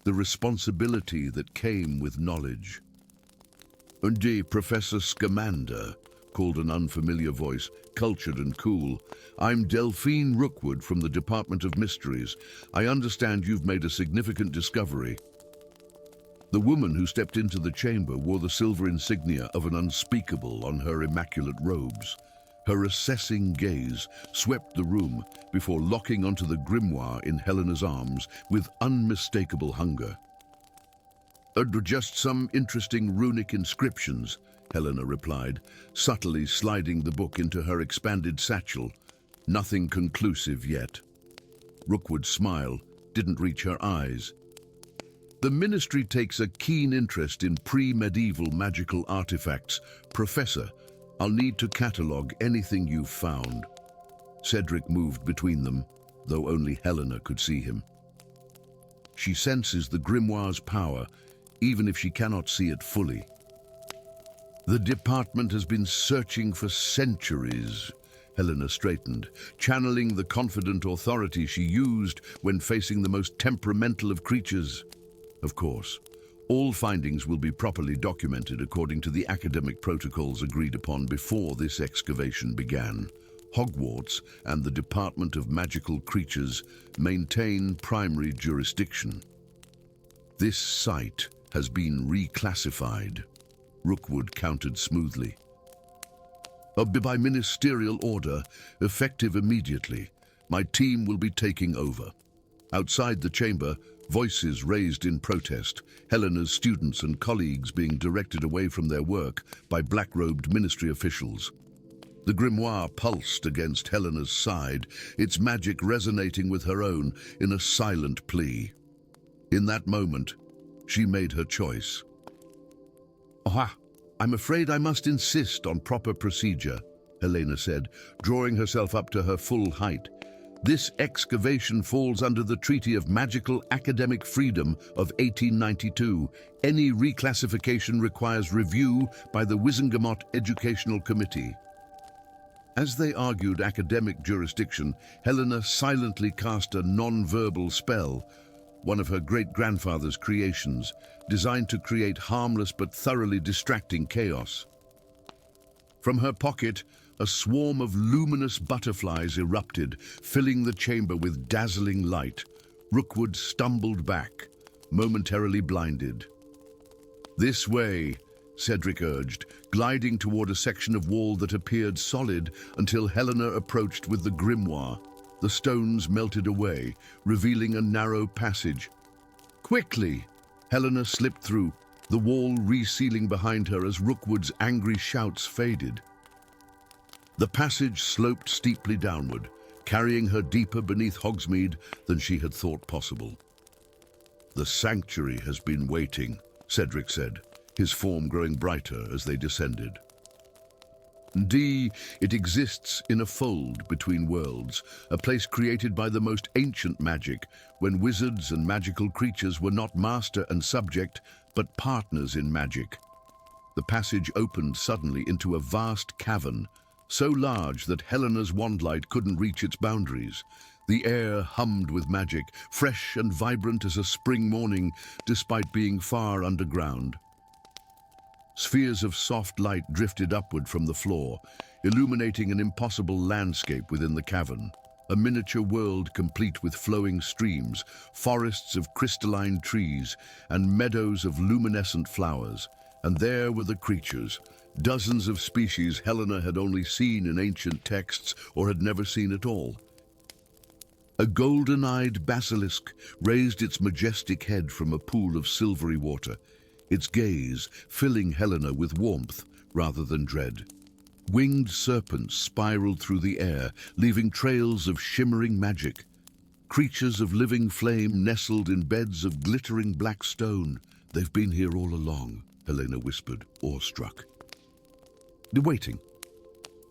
the responsibility that came with knowledge. "Indeed, Professor Scamander," called an unfamiliar voice, cultured and cool. "I'm Delphine Rookwood from the Department of Mysteries. I understand you've made a significant discovery." The woman who stepped into the chamber wore the silver insignia of an unspeakable on her immaculate robes. Her assessing gaze swept the room before locking onto the grimoire in Helena's arms with unmistakable hunger. "Just some interesting runic inscriptions," Helena replied, subtly sliding the book into her expanded satchel. "Nothing conclusive yet." Rookwood's smile didn't reach her eyes. "The Ministry takes a keen interest in pre-medieval magical artifacts. Professor, I'll need to catalogue anything you've found." Cedric moved between them, though only Helena could see him. She senses the grimoire's power, even if she cannot see it fully. "The department has been searching for centuries," Helena straightened, channeling the confident authority she used when facing the most temperamental of creatures. "Of course, all findings will be properly documented according to the academic protocols agreed upon before this excavation began. Hogwarts and the Department of Magical Creatures maintain primary jurisdiction. This site has been reclassified," Rookwood countered smoothly. "By ministerial order, effective immediately. My team will be taking over." Outside the chamber, voices raised in protest, Helena's students and colleagues being directed away from their work by black-robed ministry officials. The grimoire pulsed against Helena's side, its magic resonating with her own in a silent plea. In that moment, she made her choice. "I'm afraid I must insist on proper procedure," Helena said, drawing herself up to her full height. "This excavation falls under the Treaty of Magical Academic Freedom of 1892. Any reclassification requires review by the Wizengamot Educational Committee." As they argued academic jurisdiction, Helena silently cast a non-verbal spell, one of her great-grandfather's creations, designed to create harmless but thoroughly distracting chaos. From her pocket, a swarm of luminous butterflies erupted, filling the chamber with dazzling light. Rookwood stumbled back, momentarily blinded. "This way," Cedric urged, gliding toward a section of wall that appeared solid until Helena approached with the grimoire. The stones melted away, revealing a narrow passage. "Quickly!" Helena slipped through, the wall resealing behind her as Rookwood's angry shouts faded. The passage sloped steeply downward, carrying her deeper beneath Hogsmeade than she had thought possible. "The sanctuary has been waiting," Cedric said, his form growing brighter as they descended. It exists in a fold between worlds, a place created by the most ancient magic, when wizards and magical creatures were not master and subject, but partners in magic. The passage opened suddenly into a vast cavern, so large that Helena's wandlight couldn't reach its boundaries. The air hummed with magic, fresh and vibrant as a spring morning, despite being far underground. Spheres of soft light drifted upward from the floor, illuminating an impossible landscape within the cavern. A miniature world complete with flowing streams, forests of crystalline trees, and meadows of luminescent flowers. And there were the creatures, dozens of species Helena had only seen in ancient texts or had never seen at all. A golden-eyed basilisk raised its majestic head from a pool of silvery water, its gaze filling Helena with warmth rather than dread. Winged serpents spiraled through the air, leaving trails of shimmering magic. Creatures of living flame nestled in beds of glittering black stone. "They've been here all along," Helena whispered, awestruck. Waiting.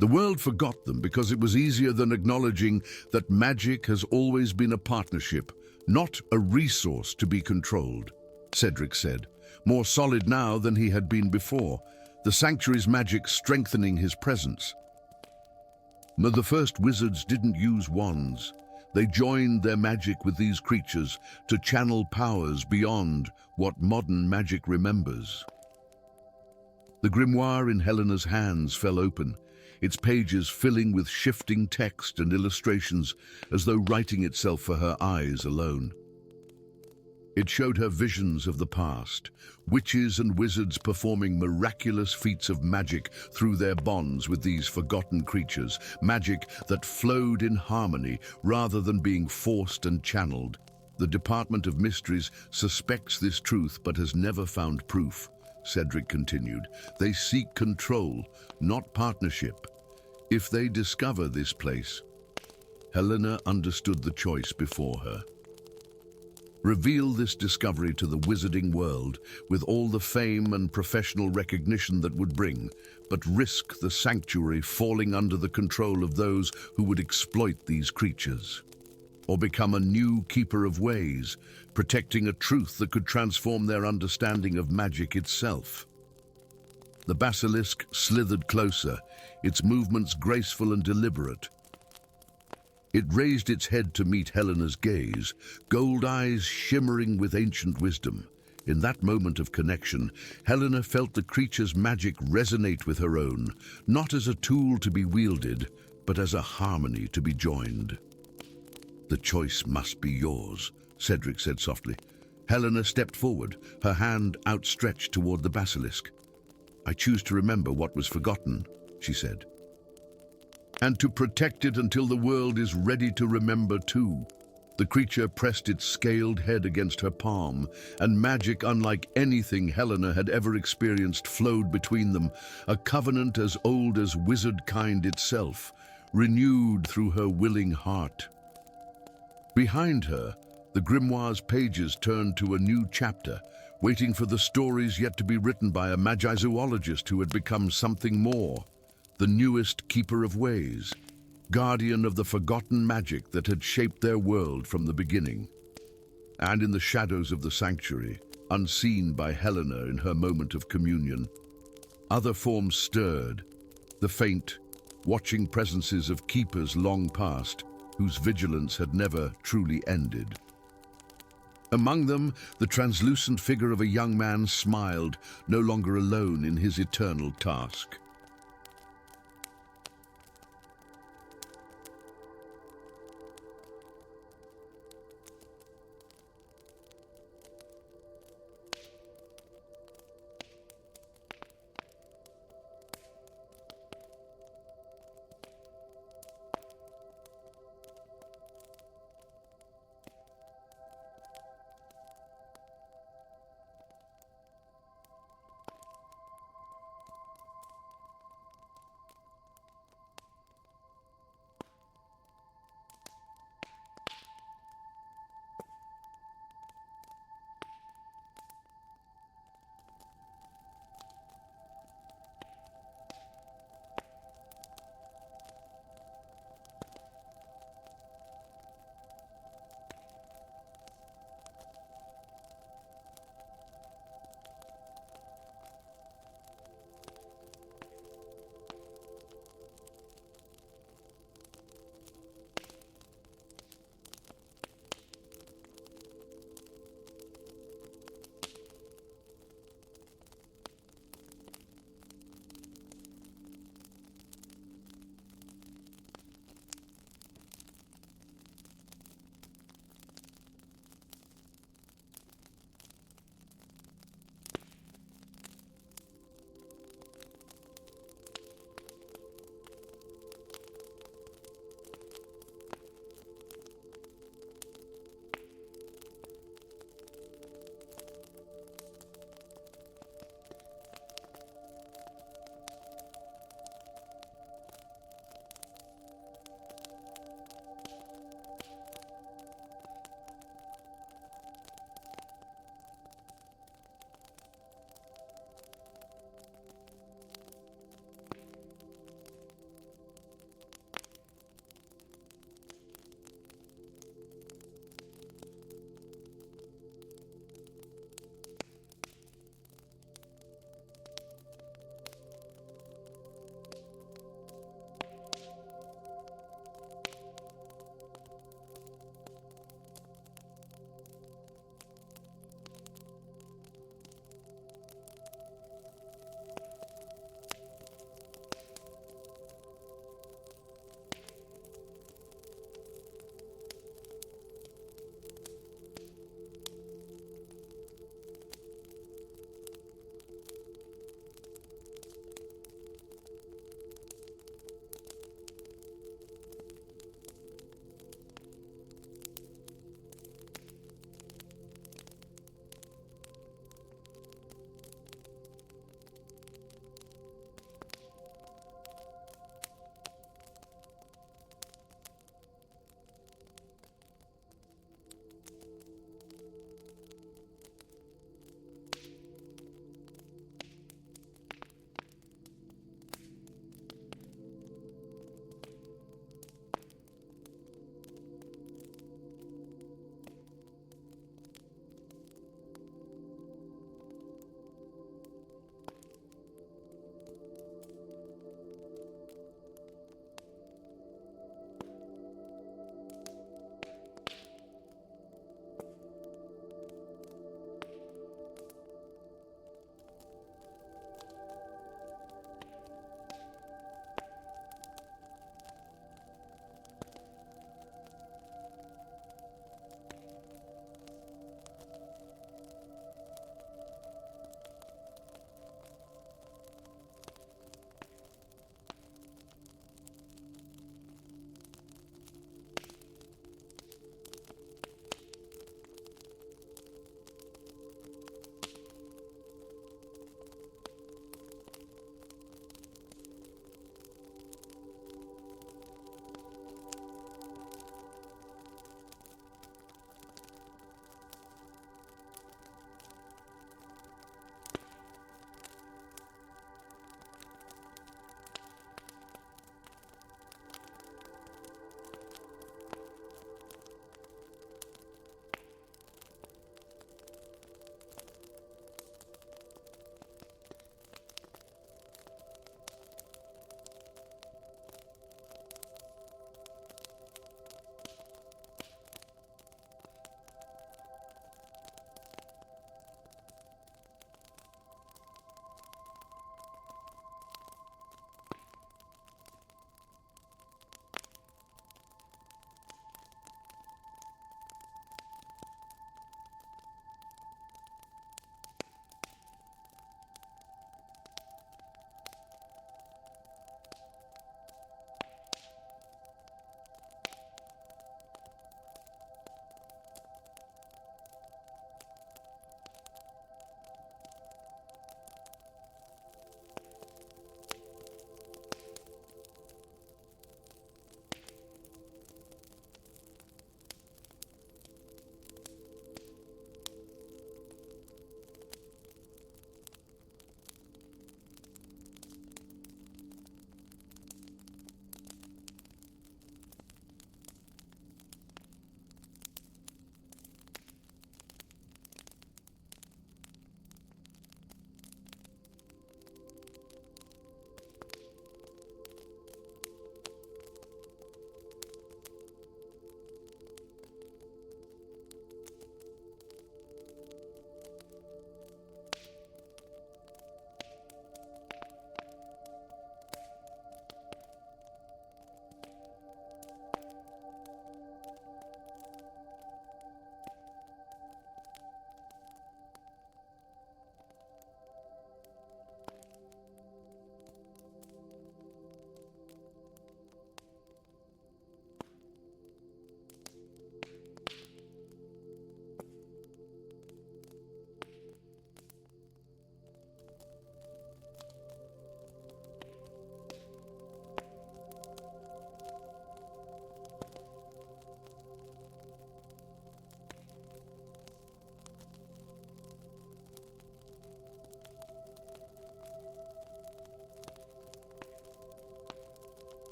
The world forgot them because it was easier than acknowledging that magic has always been a partnership, not a resource to be controlled, Cedric said, more solid now than he had been before, the sanctuary's magic strengthening his presence. But the first wizards didn't use wands. They joined their magic with these creatures to channel powers beyond what modern magic remembers. The grimoire in Helena's hands fell open, its pages filling with shifting text and illustrations as though writing itself for her eyes alone. It showed her visions of the past, witches and wizards performing miraculous feats of magic through their bonds with these forgotten creatures, magic that flowed in harmony rather than being forced and channeled. The Department of Mysteries suspects this truth but has never found proof, Cedric continued. They seek control, not partnership. If they discover this place, Helena understood the choice before her. Reveal this discovery to the wizarding world with all the fame and professional recognition that would bring, but risk the sanctuary falling under the control of those who would exploit these creatures. Or become a new keeper of ways, protecting a truth that could transform their understanding of magic itself. The basilisk slithered closer, its movements graceful and deliberate. It raised its head to meet Helena's gaze, gold eyes shimmering with ancient wisdom. In that moment of connection, Helena felt the creature's magic resonate with her own, not as a tool to be wielded, but as a harmony to be joined. "The choice must be yours," Cedric said softly. Helena stepped forward, her hand outstretched toward the basilisk. "I choose to remember what was forgotten," she said. "And to protect it until the world is ready to remember too." The creature pressed its scaled head against her palm, and magic unlike anything Helena had ever experienced flowed between them, a covenant as old as wizard kind itself, renewed through her willing heart. Behind her, the grimoire's pages turned to a new chapter, waiting for the stories yet to be written by a magi-zoologist who had become something more. The newest keeper of ways, guardian of the forgotten magic that had shaped their world from the beginning. And in the shadows of the sanctuary, unseen by Helena in her moment of communion, other forms stirred, the faint, watching presences of keepers long past, whose vigilance had never truly ended. Among them, the translucent figure of a young man smiled, no longer alone in his eternal task.